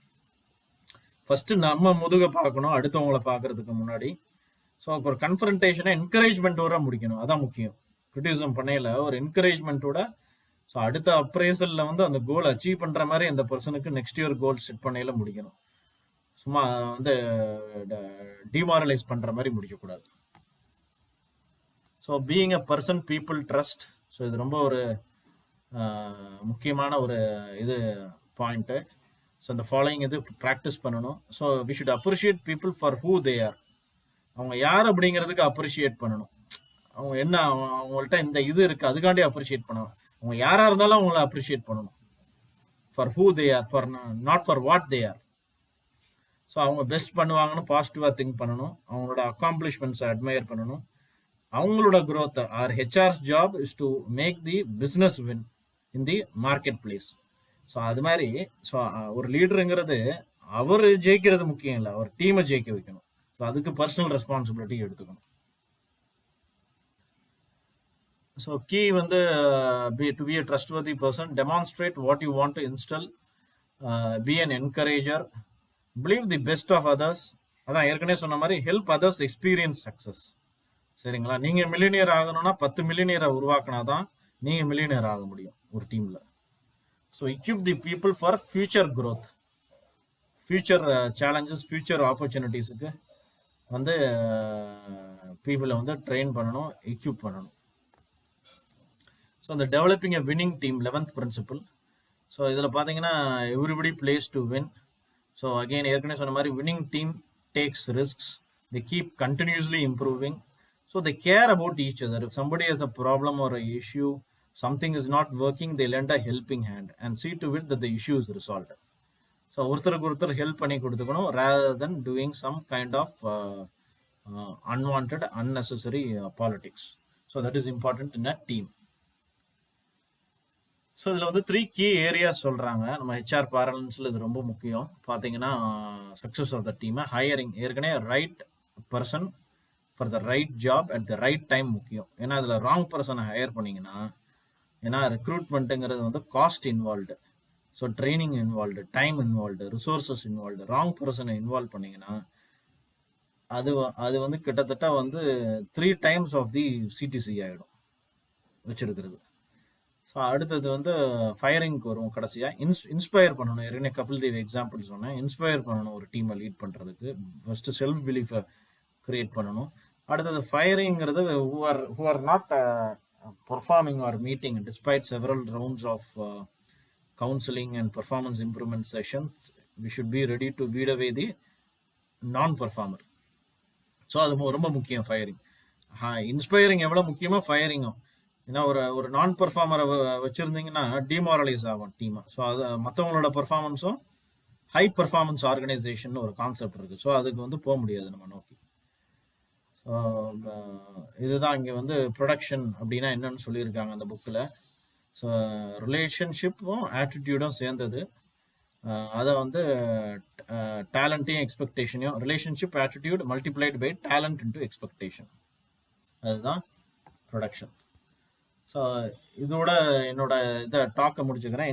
ஃபர்ஸ்ட் நம்ம முதுக பார்க்கணும் அடுத்தவங்களை பார்க்கறதுக்கு முன்னாடி. ஸோ ஒரு கன்ஃபரன்டேஷனை என்கரேஜ்மெண்ட்டோட முடிக்கணும், அதான் முக்கியம். கிரிட்டிசிசம் பண்ணையில ஒரு என்கரேஜ்மெண்ட்டோட. ஸோ அடுத்த அப்ரைசல்ல வந்து அந்த கோல் அச்சீவ் பண்ற மாதிரி அந்த பர்சனுக்கு நெக்ஸ்ட் இயர் கோல் செட் பண்ணையில முடிக்கணும். சும்மா வந்து டிமாரலைஸ் பண்ற மாதிரி முடிக்கக்கூடாது. So being a person people trust. So இது ரொம்ப ஒரு முக்கியமான ஒரு இது பாயிண்ட்டு. ஸோ இந்த ஃபாலோயிங் இது ப்ராக்டிஸ் பண்ணணும். So we should appreciate people for who they are. அவங்க யார் அப்படிங்கிறதுக்கு அப்ரிஷியேட் பண்ணணும். அவங்க என்ன, அவங்கள்ட்ட இந்த இது இருக்கு அதுக்காண்டி அப்ரிஷியேட் பண்ணணும். அவங்க யாரா இருந்தாலும் அவங்கள அப்ரிஷியேட் பண்ணணும். For who they R, for not for what they are. So அவங்க பெஸ்ட் பண்ணுவாங்கன்னு பாசிட்டிவாக திங்க் பண்ணணும். அவங்களோட அக்காம்ப்ளிஷ்மெண்ட்ஸை அட்மையர் பண்ணணும். அவங்களோட growth, our HR's job is to make the business win in the market place. So அது மாதிரி ஸோ ஒரு லீடருங்கிறது அவர் ஜெயிக்கிறது முக்கியம் இல்லை, அவர் டீமை ஜெயிக்க வைக்கணும். ஸோ அதுக்கு பர்சனல் ரெஸ்பான்சிபிலிட்டி எடுத்துக்கணும். ஸோ கீ வந்து to be a trustworthy person, demonstrate what you want to instill, be an encourager, believe the best of others. அதான் ஏற்கனவே சொன்ன மாதிரி help others experience success. சரிங்களா? நீங்க மில்லினியர் ஆகணும்னா 10 மில்லினியரை உருவாக்கினாதான் நீங்க மில்லினியர் ஆக முடியும் ஒரு டீம்ல. So equip the people for future growth, future challenges, future ஆப்பர்ச்சுனிட்டிஸுக்கு வந்து பீப்புளை வந்து ட்ரெயின் பண்ணணும், எக்யூப் பண்ணணும். ஸோ அந்த developing a winning team 11th principle. So இதில் பார்த்தீங்கன்னா everybody plays to win. So again ஏற்கனவே சொன்ன மாதிரி winning team takes risks, they keep continuously improving, so they care about each other. If somebody has a problem or a issue, something is not working, they lend a helping hand and see to it that the issue is resolved. So ஒருத்தருக்கு ஒருத்தர் help பண்ணி கொடுத்துக்கணும், rather than doing some kind of unwanted unnecessary politics. So that is important in a team. So இதில் வந்து 3 key areas சொல்கிறாங்க. நம்ம HR பேரலன்ஸில் இது ரொம்ப முக்கியம். பார்த்தீங்கன்னா சக்ஸஸ் ஆஃப் த டீமை ஹையரிங், ஏற்கனவே right person for the right job at the right time முக்கியம். ஏன்னா அதில் ராங் பர்சனை ஹையர் பண்ணிங்கன்னா, ஏன்னா ரெக்ரூட்மெண்ட்டுங்கிறது வந்து cost involved, so training involved, time involved, resources involved. Wrong பர்சனை இன்வால்வ் பண்ணிங்கன்னா அது வந்து கிட்டத்தட்ட வந்து 3 times ஆஃப் தி சிடிசி ஆகிடும் வச்சிருக்கிறது. ஸோ அடுத்தது வந்து ஃபயரிங்க்கு வருவோம். கடைசியாக இன்ஸ்பயர் பண்ணணும். ஏற்கனவே கபில் தேவ் எக்ஸாம்பிள் சொன்னேன். இன்ஸ்பயர் பண்ணணும் ஒரு டீமை லீட் பண்ணுறதுக்கு. ஃபர்ஸ்ட்டு செல்ஃப் பிலீஃபை கிரியேட் பண்ணணும். அடுத்தது ஃபயரிங்கிறது who are not performing or meeting despite several rounds of counseling and performance improvement sessions, we should be ready to weed away the non-performer. So அது ரொம்ப முக்கியம் ஃபயரிங். இன்ஸ்பைரிங் எவ்வளோ முக்கியமோ ஃபயரிங்கும். ஏன்னா ஒரு நான் பெர்ஃபார்மரை வச்சிருந்தீங்கன்னா டிமாரலைஸ் ஆகும் டீம். ஸோ அது மற்றவங்களோட பெர்ஃபார்மன்ஸும் ஹை பெர்ஃபார்மன்ஸ் ஆர்கனைசேஷன் ஒரு கான்செப்ட் இருக்கு. ஸோ அதுக்கு வந்து போக முடியாது நம்ம நோக்கி. ஸோ இதுதான் இங்கே வந்து ப்ரொடக்ஷன் அப்படின்னா என்னன்னு சொல்லியிருக்காங்க அந்த புக்கில். ஸோ ரிலேஷன்ஷிப்பும் ஆட்டிடியூடும் சேர்ந்தது. அதை வந்து டேலண்ட்டையும் எக்ஸ்பெக்டேஷனையும், relationship attitude multiplied by talent into expectation, அதுதான் ப்ரொடக்ஷன். ஸோ இதோட என்னோட இதை டாக்கை முடிச்சுக்கிறேன்.